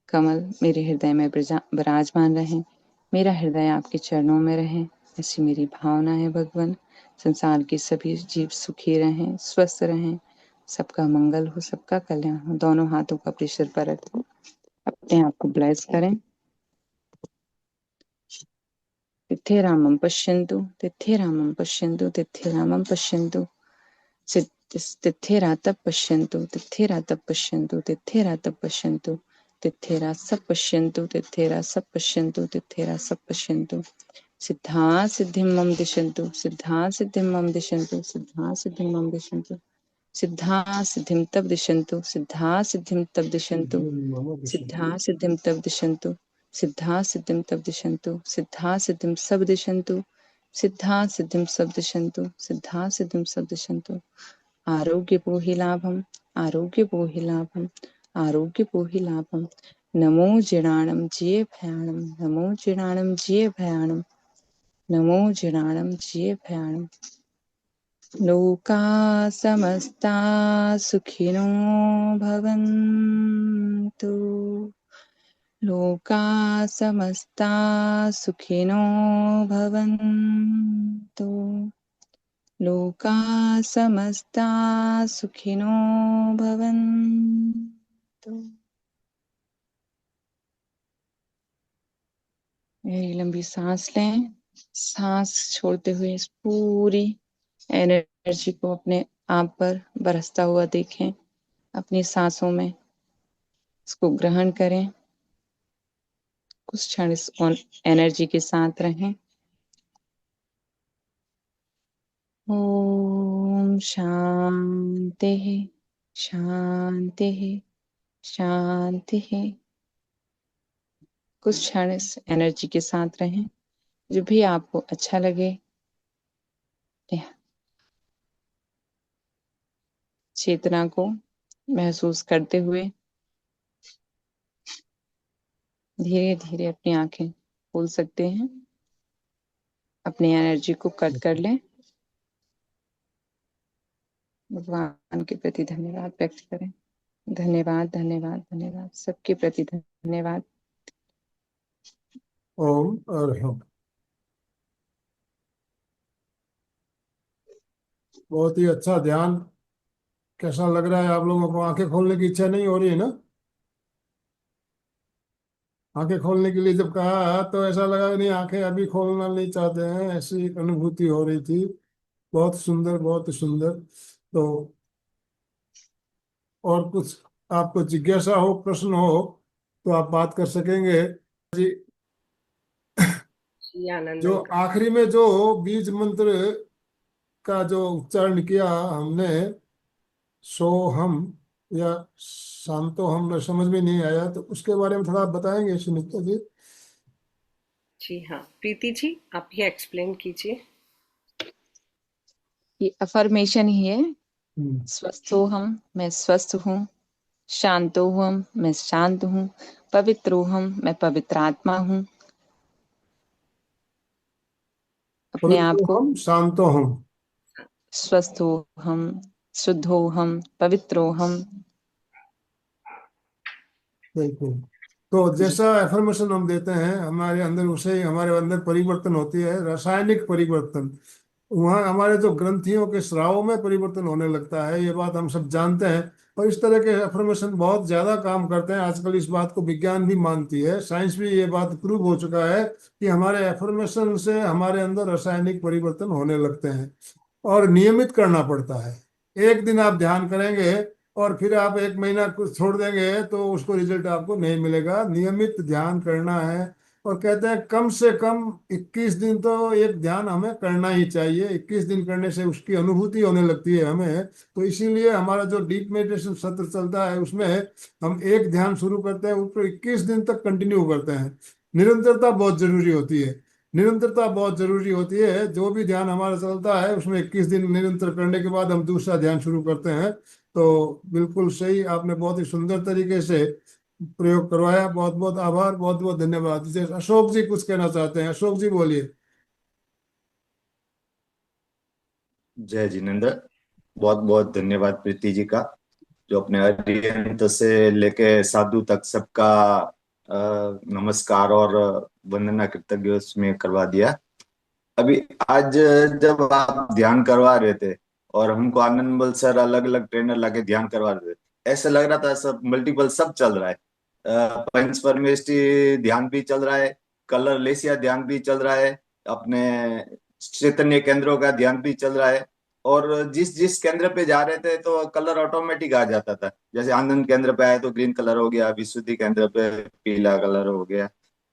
कमल मेरे हृदय में विराजमान रहे। मेरा हृदय आपके चरणों में रहे, ऐसी मेरी भावना है भगवान। संसार के सभी जीव सुखी रहें, स्वस्थ रहें, सबका मंगल हो, सबका कल्याण हो। दोनों हाथों का अपने सिर पर रखें, अपने आप को ब्लेस करें। तिथे रामं पश्यन्तु, तिथे रामं पश्यन्तु, तिथे रामं पश्यन्तु, तिथे रातः पश्यन्तु, तिथे रातः पश्यन्तु, तिथे रातः पश्यन्तु, तिथे रासः पश्यन्तु, तिथे रासः पश्यन्तु, तिथे रासः पश्यन्तु, सिद्धा सिद्धिं मम दिशन्तु, सिद्धा सिद्धिं मम दिशन्तु, सिद्धा सिद्धिं मम दिशन्तु, सिद्धा सिद्धिं तब दिशन्तु, सिद्धा सिद्धिं तब दिशन्तु, सिद्धा सिद्धिं तब दिशन्तु, सिद्धा सिद्धिं तब दिशन्तु, सिद्धा सिद्धिं सब दिशन्तु, सिद्धा सिद्धिं सब दिशन्तु, सिद्धा सिद्धिं सब दिशन्तु, आरोग्यपोहि लाभम्, आरोग्यपोहि लाभम्, आरोग्यपोहि लाभम्, नमो जिणाणं जिये भयाणं, नमो जिणाणं जिये भयाणं, नमो जिणाणं जिये भयाणं, लोका समस्ता सुखिनो भवन्तु, लोका समस्ता सुखिनो भवन्तु, लोका समस्ता सुखिनो भवन्तु। यही लंबी सांस लें। सांस छोड़ते हुए इस पूरी एनर्जी को अपने आप पर बरसता हुआ देखें, अपनी सांसों में इसको ग्रहण करें, कुछ क्षण इस एनर्जी के साथ रहें। ओम शांति शांति शांति। कुछ क्षण इस एनर्जी के साथ रहें। जो भी आपको अच्छा लगे, चेतना को महसूस करते हुए धीरे धीरे अपनी आंखें खोल सकते हैं। अपनी एनर्जी को कट कर लें। भगवान के प्रति धन्यवाद व्यक्त करें। धन्यवाद धन्यवाद धन्यवाद, सबके प्रति धन्यवाद। ओम अर्हम। बहुत ही अच्छा ध्यान। कैसा लग रहा है आप लोगों को? आंखें खोलने की इच्छा नहीं हो रही है ना? आंखें खोलने के लिए जब कहा तो ऐसा लगा कि नहीं, आंखें अभी खोलना नहीं चाहते हैं, ऐसी एक अनुभूति हो रही थी। बहुत सुंदर, बहुत सुंदर। तो और कुछ आपको जिज्ञासा हो, प्रश्न हो, तो आप बात कर सकेंगे जी। जी आनंद जो अंकल। आखिरी में जो बीज मंत्र का जो उच्चारण किया हमने, सो हम या शांतो हम, समझ में नहीं आया, तो उसके बारे में थोड़ा बताएंगे सुनीता जी? जी हाँ, प्रीति जी आप ये एक्सप्लेन कीजिए। ये अफर्मेशन ही है। हम्म। स्वस्थ हो हम, मैं स्वस्थ हूँ। शांतो हम, मैं शांत हूँ। पवित्रो हम, मैं पवित्र आत्मा हूँ। अपने आप पवित्र को हम, शांतो हम। स्वस्थ हो हम, शुद्ध हो हम, पवित्र हो हम। बिल्कुल। तो जी जैसा एफर्मेशन हम देते हैं हमारे अंदर, उसे ही हमारे अंदर परिवर्तन होती है, रासायनिक परिवर्तन। वहाँ हमारे जो ग्रंथियों के स्रावों में परिवर्तन होने लगता है, ये बात हम सब जानते हैं। और इस तरह के एफर्मेशन बहुत ज्यादा काम करते हैं आजकल। इस बात को विज्ञान भी मानती है, साइंस भी ये बात प्रूव हो चुका है कि हमारे एफर्मेशन से हमारे अंदर रासायनिक परिवर्तन होने लगते हैं। और नियमित करना पड़ता है। एक दिन आप ध्यान करेंगे और फिर आप एक महीना कुछ छोड़ देंगे तो उसको रिजल्ट आपको नहीं मिलेगा। नियमित ध्यान करना है। और कहते हैं कम से कम 21 दिन तो एक ध्यान हमें करना ही चाहिए। 21 दिन करने से उसकी अनुभूति होने लगती है हमें। तो इसीलिए हमारा जो डीप मेडिटेशन सत्र चलता है उसमें हम एक ध्यान शुरू करते हैं, उसको 21 दिन तक कंटिन्यू करते हैं। निरंतरता बहुत जरूरी होती है। निरंतरता बहुत जरूरी होती है। जो भी ध्यान हमारा चलता है उसमें 21 दिन निरंतर करने के बाद हम दूसरा ध्यान शुरू करते हैं। तो बिल्कुल सही, आपने बहुत ही सुंदर तरीके से प्रयोग करवाया। बहुत बहुत आभार, बहुत बहुत धन्यवाद। जैसे अशोक जी कुछ कहना चाहते हैं, अशोक जी बोलिए। जय जिनेन्द्र। बहुत बहुत धन्यवाद प्रीति जी का, जो अपने अरिहंत से लेके साधु तक सबका नमस्कार और वंदना कृतज्ञ उसमें करवा दिया। अभी आज जब आप ध्यान करवा रहे थे और हमको आनंद बल सर अलग अलग ट्रेनर लाके ध्यान करवा रहे थे, ऐसा लग रहा था सब मल्टीपल सब चल रहा है। पंच परमेष्टि ध्यान भी चल रहा है, कलर लेसिया ध्यान भी चल रहा है, अपने चैतन्य केंद्रों का ध्यान भी चल रहा है। और जिस जिस केंद्र पे जा रहे थे तो कलर ऑटोमेटिक आ जाता था। जैसे आनंद केंद्र पे आए तो ग्रीन कलर हो गया, विशुद्धि केंद्र पे पीला कलर हो गया।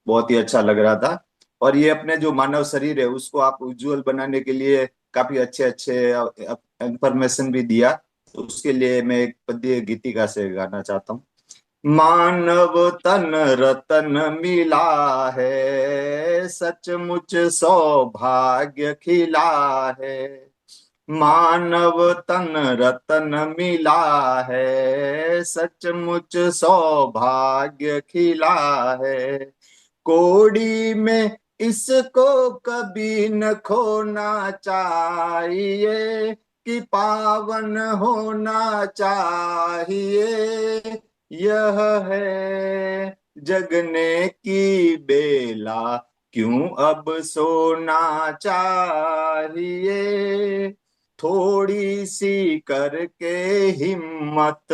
बहुत ही अच्छा लग रहा था। और ये अपने जो मानव शरीर है उसको आप उज्जवल बनाने के लिए काफी अच्छे अच्छे इंफॉर्मेशन भी दिया। तो उसके लिए मैं एक पद्य गीतिका से गाना चाहता हूँ। मानव तन रतन मिला है, सचमुच सौभाग्य खिला है। मानव तन रतन मिला है, सचमुच सौभाग्य खिला है। कोड़ी में इसको कभी न खोना चाहिए, कि पावन होना चाहिए। यह है जगने की बेला, क्यों अब सोना चाहिए। थोड़ी सी करके हिम्मत,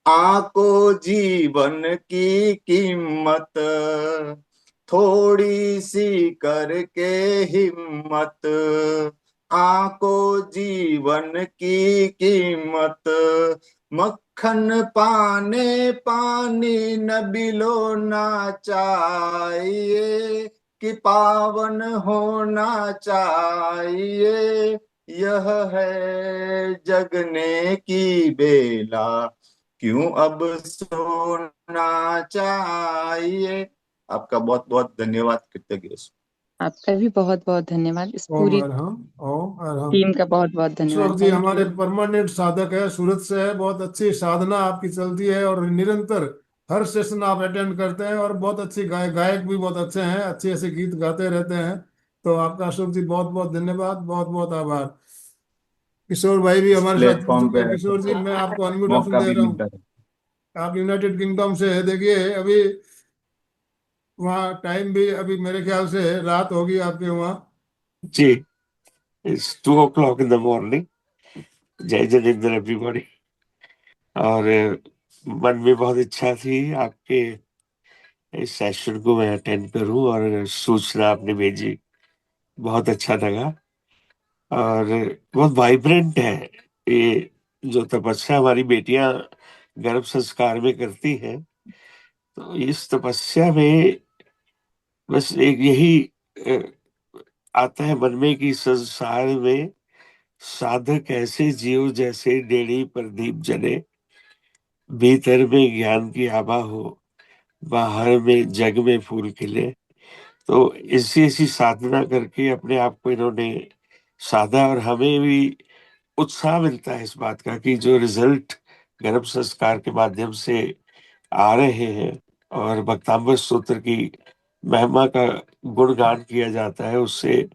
आको जीवन की कीमत। थोड़ी सी करके हिम्मत, आको जीवन की कीमत। मक्खन पाने पानी न बिलोना चाहिए, कि पावन होना चाहिए। यह है जगने की बेला, क्यों अब सोना चाहिए। आपका बहुत बहुत धन्यवाद, कृतज्ञ। आपका भी बहुत बहुत धन्यवाद। इस ओम पूरी अरहम। ओम अरहम। टीम का बहुत बहुत धन्यवाद। ईश्वर जी थैंक हमारे यू। परमानेंट साधक है, सूरत से है। बहुत अच्छी साधना आपकी चलती है और निरंतर हर सेशन आप अटेंड करते हैं और बहुत अच्छी गायक भी बहुत अच्छे हैं, अच्छे ऐसे गीत गाते रहते हैं। तो आपका अशोक जी बहुत बहुत धन्यवाद, बहुत बहुत आभार। किशोर भाई भी इस हमारे साथ जुड़ प्लेटफॉर्म चुके पे हैं। किशोर जी मैं आपको अनम्यूट ऑप्शन मौका दे भी रहा मिलता हूँ। है। आप यूनाइटेड किंगडम से है, देखिए अभी वहाँ टाइम भी अभी मेरे ख्याल से रात होगी आपके वहाँ। जी, it's 2 o'clock in the morning। जय जिनेंद्र एवरीबॉडी। और मन में बहुत इच्छा थी आपके इस सेशन को मैं अटेंड करूं, और सूचना आपने भेजी, बहुत अच्छा लगा। और बहुत वाइब्रेंट है ये जो तपस्या हमारी बेटियां गर्भ संस्कार में करती हैं। तो इस तपस्या में बस एक यही अ, आता है मन में कि संसार में साधक ऐसे जीव जैसे डेढ़ी पर दीप जले, भीतर में ज्ञान की आभा हो, बाहर में जग में फूल खिले। तो ऐसी ऐसी साधना करके अपने आप को इन्होंने साधा, और हमें भी उत्साह मिलता है इस बात का कि जो रिजल्ट गर्भ संस्कार के माध्यम से आ रहे हैं और भक्तांबर सूत्र की महिमा का गुणगान किया जाता है, उससे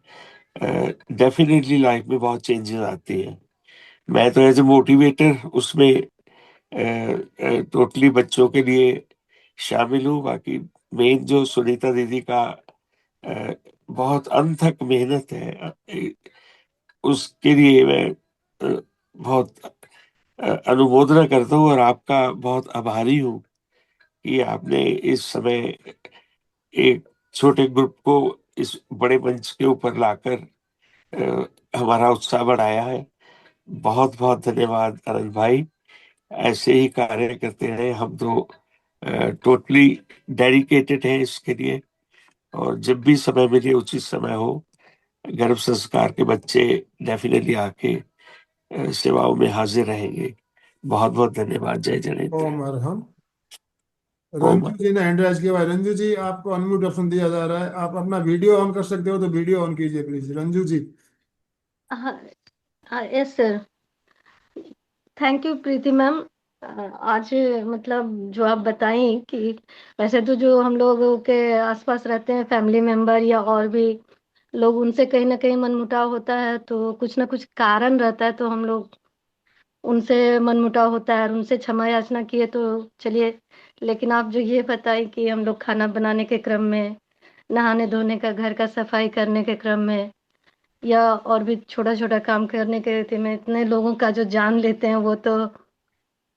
डेफिनेटली लाइफ में बहुत चेंजेस आती हैं। मैं तो एज ए मोटिवेटर उसमें टोटली बच्चों के लिए शामिल हूँ। बाकी मेन जो सुनीता दीदी का अ, बहुत अनथक मेहनत है, उसके लिए मैं बहुत अनुमोदना करता हूँ, और आपका बहुत आभारी हूँ कि आपने इस समय एक छोटे ग्रुप को इस बड़े मंच के ऊपर लाकर हमारा उत्साह बढ़ाया है। बहुत बहुत धन्यवाद आनंद भाई। ऐसे ही कार्य करते रहे। हम तो टोटली डेडिकेटेड हैं इसके लिए, और जब भी समय मिले, उचित समय हो, गर्भ संस्कार के बच्चे डेफिनेटली आके सेवाओं में हाजिर रहेंगे। बहुत बहुत धन्यवाद। जय जिनेंद्र। ओम अरहम। ओम। रंजू जी ने हैंड राइज किया हुआ है। रंजू जी आपको अनम्यूट ऑप्शन दिया जा रहा है, आप अपना वीडियो ऑन कर सकते हो तो वीडियो ऑन कीजिए प्लीज, रंजू जी। हाँ, yes sir. Thank you Preeti ma'am. आज मतलब जो आप बताई कि वैसे तो जो हम लोगों के आसपास रहते हैं फैमिली मेंबर या और भी लोग, उनसे कहीं ना कहीं मनमुटाव होता है, तो कुछ ना कुछ कारण रहता है, तो हम लोग उनसे मनमुटाव होता है और उनसे क्षमा याचना किए तो चलिए। लेकिन आप जो ये बताई कि हम लोग खाना बनाने के क्रम में, नहाने धोने का, घर का सफाई करने के क्रम में, या और भी छोटा छोटा काम करने के रीति में इतने लोगों का जो जान लेते हैं, वो तो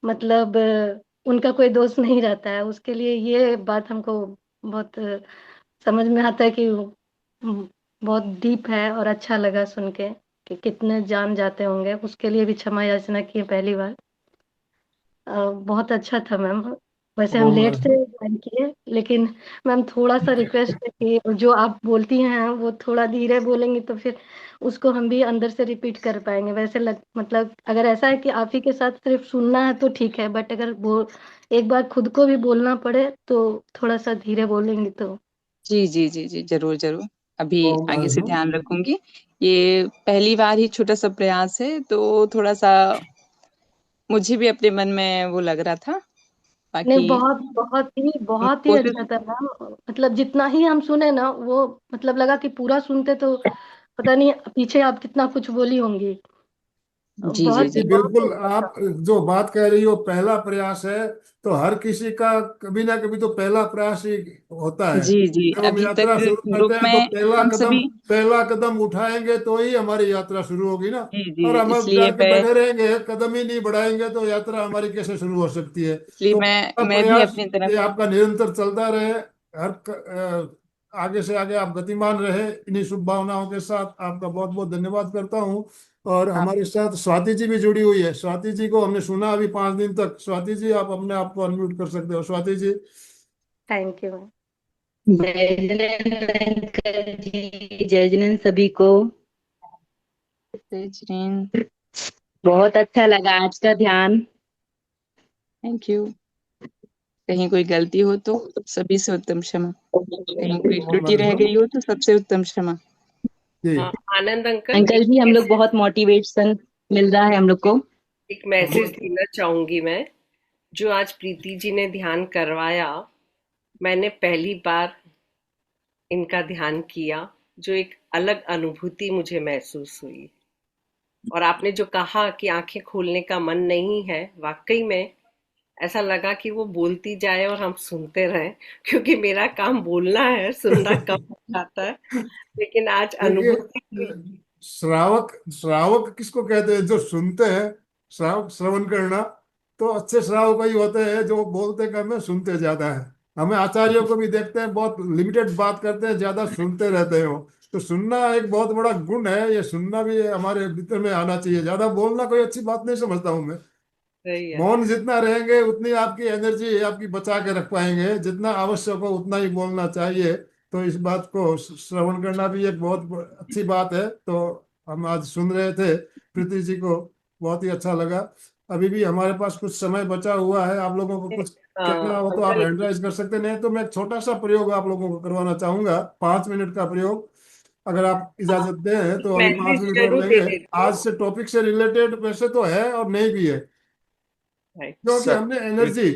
मतलब उनका कोई दोष नहीं रहता है। उसके लिए ये बात हमको बहुत समझ में आता है कि बहुत डीप है और अच्छा लगा सुन के कि कितने जान जाते होंगे, उसके लिए भी क्षमा याचना की है पहली बार। बहुत अच्छा था मैम। वैसे हम ओम लेट से ज्वाइन किए, लेकिन मैम थोड़ा सा रिक्वेस्ट है कि जो आप बोलती हैं वो थोड़ा धीरे बोलेंगी तो फिर उसको हम भी अंदर से रिपीट कर पाएंगे। वैसे मतलब अगर ऐसा है कि आप ही के साथ सिर्फ सुनना है तो ठीक है, बट अगर वो एक बार खुद को भी बोलना पड़े तो थोड़ा सा धीरे बोलेंगी तो। जी जी जी जी, जरूर जरूर। अभी ओम आगे से अर्हम। ध्यान रखूंगी। ये पहली बार ही छोटा सा प्रयास है, तो थोड़ा सा मुझे भी अपने मन में वो लग रहा था। नहीं, बाकी बहुत ही कोशिश। अच्छा था मैम। मतलब जितना ही हम सुने ना, वो मतलब लगा कि पूरा सुनते तो पता नहीं पीछे आप कितना कुछ बोली होंगी। जी जी बहुत जी जी बहुत ही बिल्कुल, अच्छा था। आप जो बात कह रही हो पहला प्रयास है, तो हर किसी का कभी ना कभी तो पहला प्रयास ही होता है। जी जी। जब हम अभी तक यात्रा शुरू करते ग्रुप हैं तो में हम सभी। पहला कदम उठाएंगे तो ही हमारी यात्रा शुरू होगी ना। जी जी, और हम अब इसलिए डर के मैं बैठे रहेंगे, कदम ही नहीं बढ़ाएंगे तो यात्रा हमारी कैसे शुरू हो सकती है। इसलिए तो मैं पहला मैं भी प्रयास अपनी तरफ। ये आपका निरंतर चलता रहे। आगे से आगे आप गतिमान रहे, इन्हीं शुभ भावनाओं के साथ आपका बहुत बहुत धन्यवाद करता हूँ। और आप हमारे साथ स्वाति जी भी जुड़ी हुई है। स्वाति जी को हमने सुना अभी 5 दिन तक। स्वाति जी, आप अपने आप को अनम्यूट कर सकते हो, Swati ji. Thank you ma'am. जय जिनेन्द्र अंकल जी, जय जिनेन्द्र सभी को। बहुत अच्छा लगा आज का ध्यान। Thank you. कहीं कोई गलती हो तो सभी से उत्तम क्षमा। कहीं कोई ओम त्रुटि रह अर्हम। गई हो तो सबसे उत्तम क्षमा। जी। आनंद अंकल, अंकल जी, हम लोग बहुत मोटिवेशन मिल रहा है हम लोग को। एक मैसेज देना चाहूंगी मैं। जो आज प्रीति जी ने ध्यान करवाया, मैंने पहली बार इनका ध्यान किया। जो एक अलग अनुभूति मुझे महसूस हुई। और आपने जो कहा कि आंखें खोलने का मन नहीं है, वाकई में ऐसा लगा कि वो बोलती जाए और हम सुनते रहें। क्योंकि मेरा काम बोलना है, सुनना कम हो जाता है। लेकिन आज अनुभूति हुई। देखिए, श्रावक श्रावक किसको कहते हैं? जो सुनते हैं, श्रावक, श्रवण करना। तो अच्छे श्रावक वही होते हैं जो बोलते कम है, सुनते ज्यादा है। हमें आचार्यों को भी देखते हैं, बहुत लिमिटेड बात करते हैं, ज्यादा सुनते रहते हो। तो सुनना एक बहुत बड़ा गुण है, ये सुनना भी हमारे भीतर में आना चाहिए। ज्यादा बोलना कोई अच्छी बात नहीं समझता हूँ मैं। सही है। मौन जितना रहेंगे उतनी आपकी एनर्जी आपकी बचा के रख पाएंगे। जितना आवश्यक हो उतना ही बोलना चाहिए। तो इस बात को श्रवण करना भी एक बहुत अच्छी बात है। तो हम आज सुन रहे थे प्रीति जी को, बहुत ही अच्छा लगा। अभी भी हमारे पास कुछ समय बचा हुआ है, आप लोगों को कुछ कहना हो तो आप अंकल, हैंड राइज कर सकते हैं। नहीं तो मैं एक छोटा सा प्रयोग आप लोगों को करवाना चाहूंगा, 5 मिनट का प्रयोग। अगर आप इजाजत दें तो अभी पाँच मैसेज मिनट और जरूर दे लेंगे। देती आज हूँ। से टॉपिक से रिलेटेड वैसे तो है और नहीं भी है, राइट। क्योंकि सर। हमने एनर्जी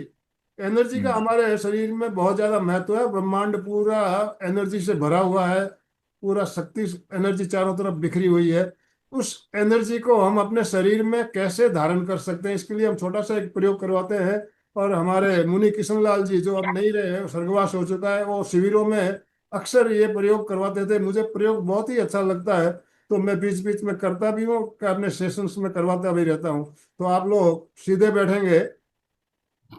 एनर्जी का हम्म। हमारे शरीर में बहुत ज्यादा महत्व है। ब्रह्मांड पूरा एनर्जी से भरा हुआ है। पूरा शक्ति एनर्जी चारों तरफ बिखरी हुई है। उस एनर्जी को हम अपने शरीर में कैसे धारण कर सकते हैं, इसके लिए हम छोटा सा एक प्रयोग करवाते हैं। और हमारे मुनि किशन लाल जी, जो अब नहीं रहे हैं, स्वर्गवास हो चुका है, वो शिविरों में अक्सर ये प्रयोग करवाते थे। मुझे प्रयोग बहुत ही अच्छा लगता है, तो मैं बीच बीच में करता भी हूँ, अपने सेशंस में करवाता भी रहता हूँ। तो आप लोग सीधे बैठेंगे,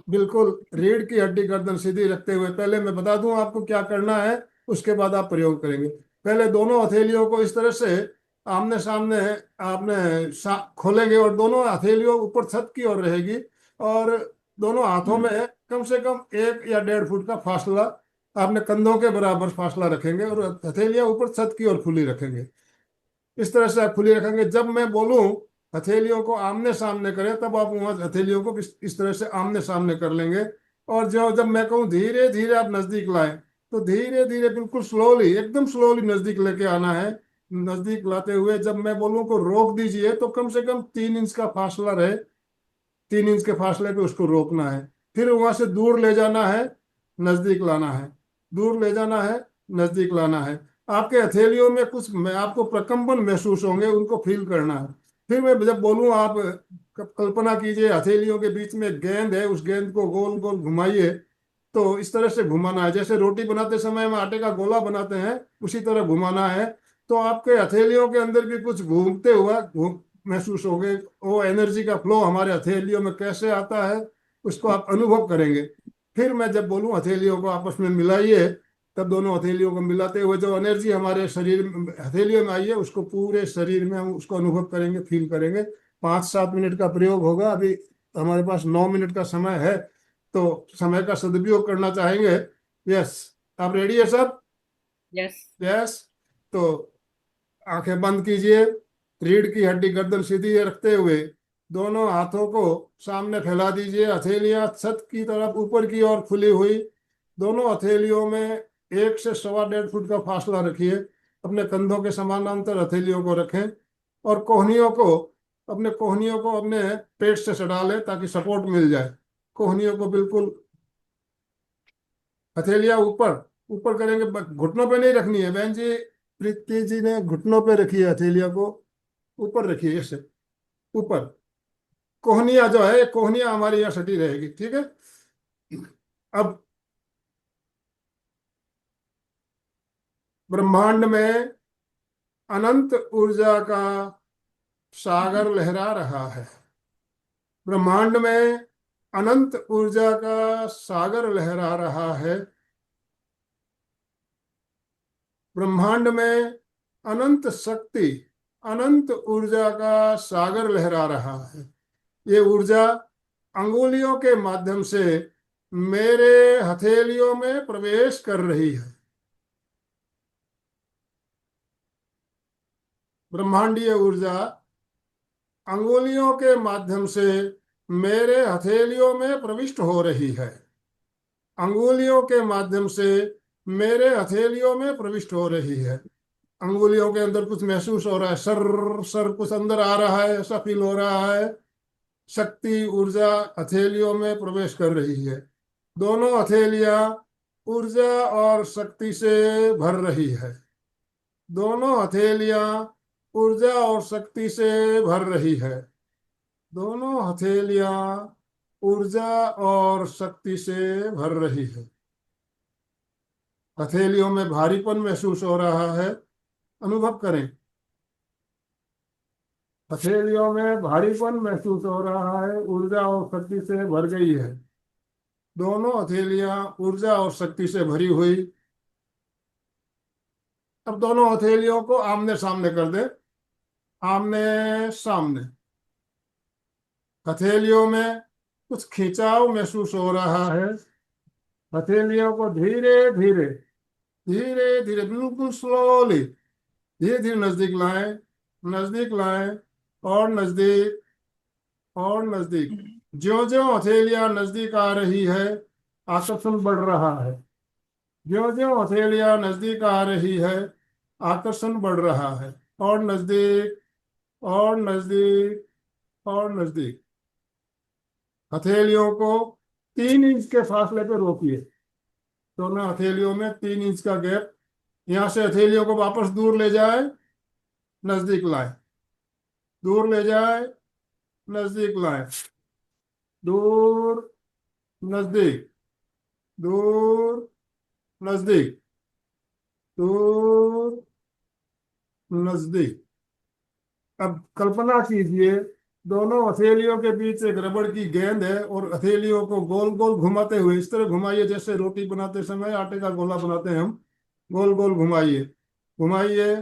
बिल्कुल रीढ़ की हड्डी गर्दन सीधी रखते हुए। पहले मैं बता दूं आपको क्या करना है, उसके बाद आप प्रयोग करेंगे। पहले दोनों हथेलियों को इस तरह से आमने सामने आपने खोलेंगे, और दोनों हथेलियों ऊपर छत की ओर रहेगी। और दोनों हाथों में कम से कम 1 या 1.5 फुट का फासला, आपने कंधों के बराबर फासला रखेंगे, और हथेलियां ऊपर छत की ओर खुली रखेंगे। इस तरह से आप खुली रखेंगे। जब मैं बोलूं हथेलियों को आमने सामने करें, तब आप वहां हथेलियों को इस तरह से आमने सामने कर लेंगे। और जो जब मैं कहूँ धीरे धीरे आप नजदीक लाएं, तो धीरे धीरे बिल्कुल स्लोली, एकदम स्लोली नजदीक लेके आना है। नजदीक लाते हुए जब मैं बोलूं को रोक दीजिए, तो कम से कम 3 इंच का फासला रहे। 3 इंच के फासले पे उसको रोकना है। फिर वहां से दूर ले जाना है, नजदीक लाना है। दूर ले जाना है, नजदीक लाना है। आपके हथेलियों में कुछ मैं आपको प्रकंपन महसूस होंगे, उनको फील करना है। फिर मैं जब बोलूं, आप कल्पना कीजिए हथेलियों के बीच में एक गेंद है, उस गेंद को गोल गोल घुमाइए। तो इस तरह से घुमाना है, जैसे रोटी बनाते समय हम आटे का गोला बनाते हैं, उसी तरह घुमाना है। तो आपके हथेलियों के अंदर भी कुछ घूमते हुआ महसूस होंगे। वो एनर्जी का फ्लो हमारे हथेलियों में कैसे आता है, उसको आप अनुभव करेंगे। फिर मैं जब बोलूं हथेलियों को आपस में मिलाइए, तब दोनों हथेलियों को मिलाते हुए जो एनर्जी हमारे शरीर हथेलियों में आई है उसको पूरे शरीर में हम उसको अनुभव करेंगे, फील करेंगे। 5-7 मिनट का प्रयोग होगा। अभी हमारे पास 9 मिनट का समय है, तो समय का सदुपयोग करना चाहेंगे। यस, आप रेडी है सब? यस। यस। तो आंखें बंद कीजिए। रीढ़ की हड्डी गर्दन सीधी रखते हुए दोनों हाथों को सामने फैला दीजिए। हथेलियां छत की तरफ ऊपर की ओर खुली हुई। दोनों हथेलियों में 1 से 1.25 फुट का फासला रखिए। अपने कंधों के समानांतर हथेलियों को रखें और कोहनियों को अपने पेट से सटा लें ताकि सपोर्ट मिल जाए। कोहनियों को बिल्कुल, हथेलियां ऊपर ऊपर करेंगे, घुटनों पे नहीं रखनी है बहन जी। प्रीति जी ने घुटनों पे रखी है, हथेलियां को ऊपर रखिए, ऐसे ऊपर। कोहनिया जो है, कोहनिया हमारी यहाँ सटी रहेगी, ठीक है। अब ब्रह्मांड में अनंत ऊर्जा का सागर लहरा रहा है। ब्रह्मांड में अनंत ऊर्जा का सागर लहरा रहा है। ब्रह्मांड में अनंत शक्ति, अनंत ऊर्जा का सागर लहरा रहा है। ये ऊर्जा अंगुलियों के माध्यम से मेरे हथेलियों में प्रवेश कर रही है। ब्रह्मांडीय ऊर्जा अंगुलियों के माध्यम से मेरे हथेलियों में प्रविष्ट हो रही है। अंगुलियों के माध्यम से मेरे हथेलियों में प्रविष्ट हो रही है। अंगुलियों के अंदर कुछ महसूस हो रहा है, सर सर कुछ अंदर आ रहा है, ऐसा फील हो रहा है। शक्ति, ऊर्जा हथेलियों में प्रवेश कर रही है। दोनों हथेलियां ऊर्जा और शक्ति से भर रही है। दोनों हथेलियां ऊर्जा और शक्ति से भर रही है। दोनों हथेलियां ऊर्जा और शक्ति से भर रही है। हथेलियों में भारीपन महसूस हो रहा है, अनुभव करें। हथेलियों में भारीपन महसूस हो रहा है, ऊर्जा और शक्ति से भर गई है। दोनों हथेलियां ऊर्जा और शक्ति से भरी हुई। अब दोनों हथेलियों को आमने सामने कर दे। आमने सामने। हथेलियों में कुछ खिंचाव महसूस हो रहा है। हथेलियों को धीरे धीरे, धीरे धीरे, बिल्कुल स्लोली, धीरे धीरे नजदीक लाएं, नजदीक लाएं, और नजदीक, और नजदीक। ज्यो ज्यो हथेलियां नजदीक आ रही है, आकर्षण बढ़ रहा है। ज्यो ज्यो हथेलियां नजदीक आ रही है, आकर्षण बढ़ रहा है। और नजदीक, और नजदीक, और नजदीक। हथेलियों को 3 इंच के फासले पे रोकिए। दोनों हथेलियों में 3 इंच का गैप। यहां से हथेलियों को वापस दूर ले जाए, नजदीक लाए, दूर ले जाए, नजदीक लाए, दूर, नजदीक, दूर, नजदीक, दूर, नजदीक। अब कल्पना कीजिए, दोनों हथेलियों के बीच एक रबड़ की गेंद है और हथेलियों को गोल गोल घुमाते हुए इस तरह घुमाइए जैसे रोटी बनाते समय आटे का गोला बनाते हैं हम। गोल गोल घुमाइए, घुमाइए।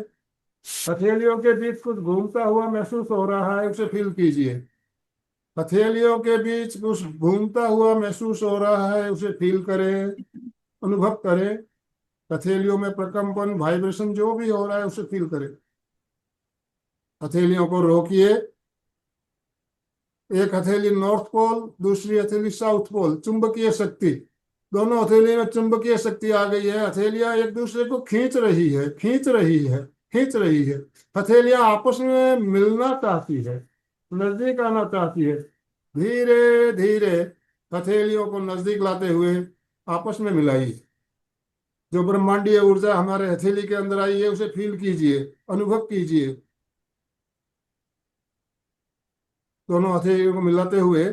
हथेलियों के बीच कुछ घूमता हुआ महसूस हो रहा है, उसे फील कीजिए। हथेलियों के बीच कुछ घूमता हुआ महसूस हो रहा है, उसे फील करें, अनुभव करें। हथेलियों में प्रकंपन, वाइब्रेशन जो भी हो रहा है उसे फील करें। हथेलियों को रोकिए। एक हथेली नॉर्थ पोल, दूसरी हथेली साउथ पोल। चुंबकीय शक्ति, दोनों हथेली में चुंबकीय शक्ति आ गई है। हथेलियां एक दूसरे को खींच रही है, खींच रही है, खींच रही है। हथेलियां आपस में मिलना चाहती है, नजदीक आना चाहती है। धीरे धीरे हथेलियों को नजदीक लाते हुए आपस में मिलाइए। जो ब्रह्मांडीय ऊर्जा हमारे हथेली के अंदर आई है उसे फील कीजिए, अनुभव कीजिए। दोनों हथेलियों को मिलाते हुए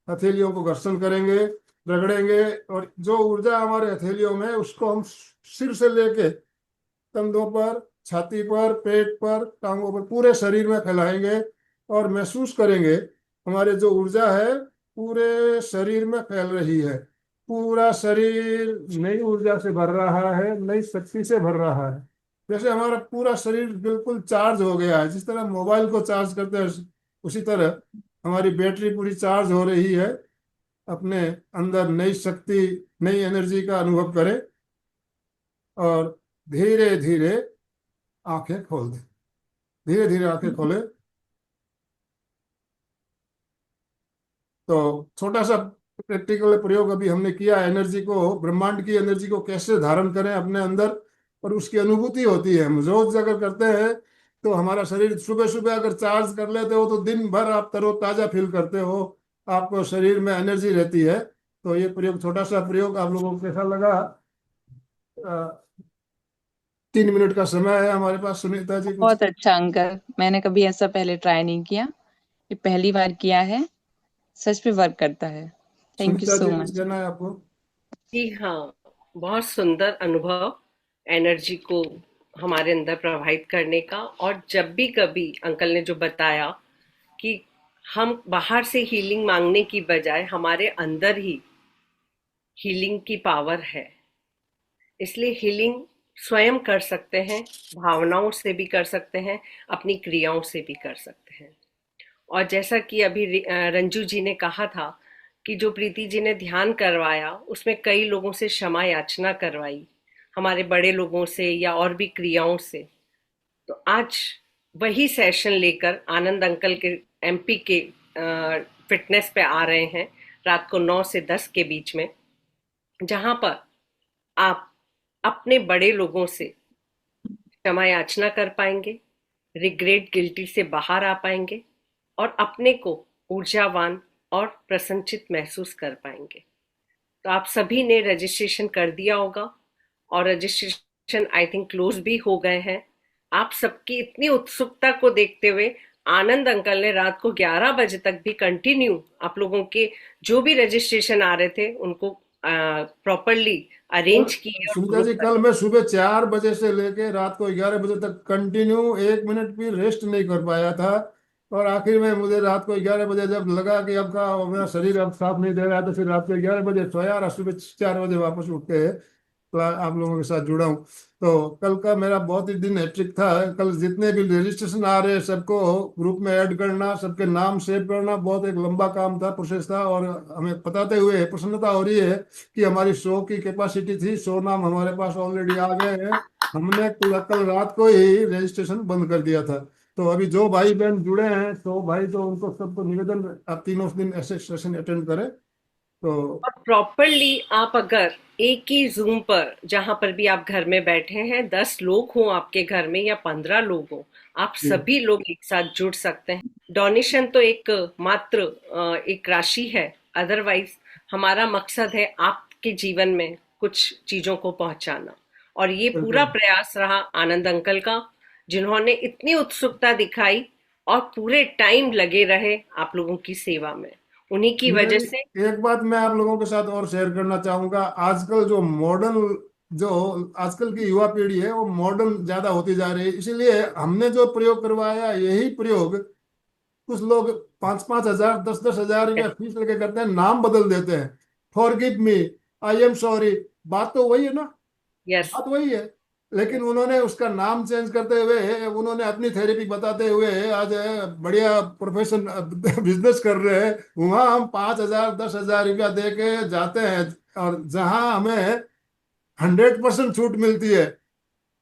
हथेलियों को घर्षण करेंगे, रगड़ेंगे, और जो ऊर्जा हमारे हथेलियों में है उसको हम सिर से लेके कंधों पर, छाती पर, पेट पर, टांगों पर, पूरे शरीर में फैलाएंगे और महसूस करेंगे हमारे जो ऊर्जा है पूरे शरीर में फैल रही है। पूरा शरीर नई ऊर्जा से भर रहा है, नई शक्ति से भर रहा है। जैसे हमारा पूरा शरीर बिल्कुल चार्ज हो गया है, जिस तरह मोबाइल को चार्ज करते हैं उसी तरह हमारी बैटरी पूरी चार्ज हो रही है। अपने अंदर नई शक्ति, नई एनर्जी का अनुभव करें और धीरे धीरे आंखें खोल दें। धीरे धीरे आंखें खोलें। तो छोटा सा प्रैक्टिकल प्रयोग अभी हमने किया, एनर्जी को, ब्रह्मांड की एनर्जी को कैसे धारण करें अपने अंदर, और उसकी अनुभूति होती है। हम रोज अगर करते हैं तो हमारा शरीर सुबह सुबह अगर चार्ज कर लेते हो तो दिन भर आप तरोताजा फील करते हो, आपको शरीर में एनर्जी रहती है। तो ये प्रयोग, छोटा सा प्रयोग आप लोगों को कैसा लगा? 3 मिनट का समय है हमारे पास। सुनीता जी कुछ? बहुत अच्छा अंकल, मैंने कभी ऐसा पहले ट्राई नहीं किया, ये पहली बार किया है। सच में वर्क करता है। थैंक यू सुनीता सो जी कुछ मच। कहना है आपको? जी हाँ, बहुत सुंदर अनुभव एनर्जी को हमारे अंदर प्रवाहित करने का। और जब भी कभी अंकल ने जो बताया कि हम बाहर से हीलिंग मांगने की बजाय हमारे अंदर ही हीलिंग की पावर है, इसलिए हीलिंग स्वयं कर सकते हैं, भावनाओं से भी कर सकते हैं, अपनी क्रियाओं से भी कर सकते हैं। और जैसा कि अभी रंजू जी ने कहा था कि जो प्रीति जी ने ध्यान करवाया उसमें कई लोगों से क्षमा याचना करवाई, हमारे बड़े लोगों से या और भी क्रियाओं से। तो आज वही सेशन लेकर आनंद अंकल के एमपी के फिटनेस पे आ रहे हैं रात को 9 से 10 के बीच में, जहां पर आप अपने बड़े लोगों से क्षमा याचना कर पाएंगे, रिग्रेट गिल्टी से बाहर आ पाएंगे और अपने को ऊर्जावान और प्रसन्नचित महसूस कर पाएंगे। तो आप सभी ने रजिस्ट्रेशन कर दिया होगा और रजिस्ट्रेशन आई थिंक क्लोज भी हो गए हैं। आप सबकी इतनी उत्सुकता को देखते हुए आनंद अंकल ने रात को 11 बजे तक भी कंटिन्यू आप लोगों के जो भी रजिस्ट्रेशन आ रहे थे उनको प्रॉपरली अरेंज किए और सुनीता ग्रुप जी, कल मैं सुबह 4 बजे से लेके रात को 11 बजे तक कंटिन्यू 1 मिनट भी रेस्ट नहीं कर पाया था। और आखिर में मुझे रात को 11 बजे जब लगा कि अब का मेरा शरीर अब साथ नहीं दे रहा है, तो फिर रात को 11 बजे सोया और सुबह 4 बजे वापस उठ के आप लोगों के साथ जुड़ा हूँ। तो कल का मेरा बहुत ही दिन हैट्रिक था। कल जितने भी रजिस्ट्रेशन आ रहे हैं सबको ग्रुप में ऐड करना, सबके नाम सेव करना बहुत एक लंबा काम था, प्रोसेस था। और हमें बताते हुए प्रसन्नता हो रही है कि हमारी 100 की कैपेसिटी थी, 100 नाम हमारे पास ऑलरेडी आ गए हैं। हमने पूरा कल रात को ही रजिस्ट्रेशन बंद कर दिया था। तो अभी जो भाई बहन जुड़े हैं, तो भाई तो उनको सबको निवेदन, आप तीनों दिन ऐसे सेशन अटेंड करें। तो और प्रॉपरली आप अगर एक ही जूम पर जहां पर भी आप घर में बैठे हैं, 10 लोग हों आपके घर में या 15 लोग हों, आप सभी लोग एक साथ जुड़ सकते हैं। डोनेशन तो एक मात्र एक राशि है, अदरवाइज हमारा मकसद है आपके जीवन में कुछ चीजों को पहुंचाना। और ये पूरा बिल्कुल प्रयास रहा आनंद अंकल का, जिन्होंने इतनी उत्सुकता दिखाई और पूरे टाइम लगे रहे आप लोगों की सेवा में। उन्हीं की सुनीता वजह जी, से एक बात मैं आप लोगों के साथ और शेयर करना चाहूंगा। आजकल जो आजकल की युवा पीढ़ी है वो मॉडर्न ज्यादा होती जा रही है। इसीलिए हमने जो प्रयोग करवाया, यही प्रयोग कुछ लोग 5-5 हजार, 10-10 हजार फीस लेके करते हैं, नाम बदल देते हैं। Forgive me, I am sorry, बात तो वही है ना, यस, बात वही है। लेकिन उन्होंने उसका नाम चेंज करते हुए, उन्होंने अपनी थेरेपी बताते हुए आज बढ़िया प्रोफेशन बिजनेस कर रहे हैं। वहां हम 5 हजार, 10 हजार दे के जाते हैं, और जहां हमें 100% छूट मिलती है,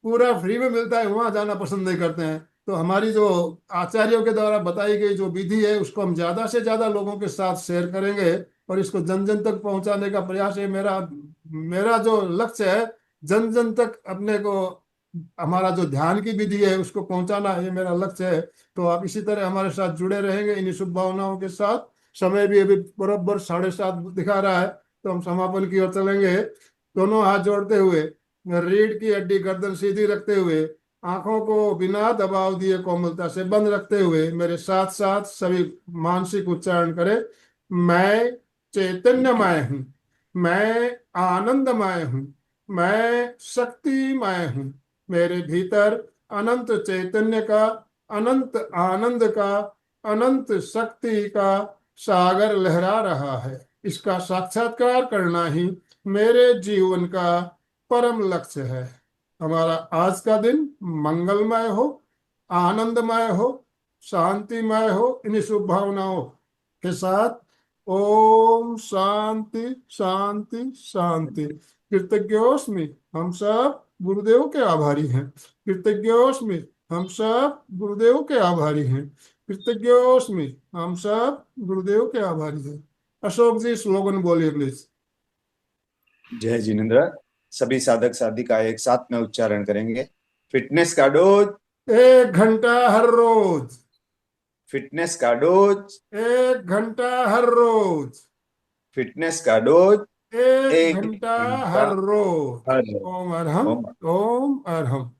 पूरा फ्री में मिलता है, वहां जाना पसंद नहीं करते हैं। तो हमारी जो आचार्यों के द्वारा बताई गई जो विधि है, उसको हम ज्यादा से ज्यादा लोगों के साथ शेयर करेंगे और इसको जन जन तक पहुंचाने का प्रयास है मेरा। मेरा जो लक्ष्य है, जन जन तक अपने को, हमारा जो ध्यान की विधि है उसको पहुंचाना, ये मेरा लक्ष्य है। तो आप इसी तरह हमारे साथ जुड़े रहेंगे इन्हीं शुभ भावनाओं के साथ। समय भी अभी बराबर 7:30 दिखा रहा है, तो हम समापन की ओर चलेंगे। दोनों हाथ जोड़ते हुए, रीढ़ की हड्डी गर्दन सीधी रखते हुए, आंखों को बिना दबाव दिए कोमलता से बंद रखते हुए मेरे साथ साथ सभी मानसिक उच्चारण करें। मैं चैतन्यमय हूँ, मैं आनंदमय हूँ, मैं शक्तिमय हूँ। मेरे भीतर अनंत चैतन्य का, अनंत आनंद का, अनंत शक्ति का सागर लहरा रहा है। इसका साक्षात्कार करना ही मेरे जीवन का परम लक्ष्य है। हमारा आज का दिन मंगलमय हो, आनंदमय हो, शांतिमय हो। इन्हीं शुभ भावनाओं के साथ ओम शांति शांति शांति। कृतज्ञोस्मि, हम सब गुरुदेव के आभारी हैं। कृतज्ञोस्मि, हम सब गुरुदेव के आभारी हैं। कृतज्ञोस्मि, हम सब गुरुदेव के आभारी हैं। अशोक जी स्लोगन बोलिए प्लीज। जय जिनेन्द्र। सभी साधक साधिका एक साथ में उच्चारण करेंगे। फिटनेस का डोज 1 घंटा हर रोज। फिटनेस का डोज 1 घंटा हर रोज। फिटनेस का डोज 1 एक घंटा घंटा हर रोज। हर रोज। ओम अरहम, ओम ओम अरहम।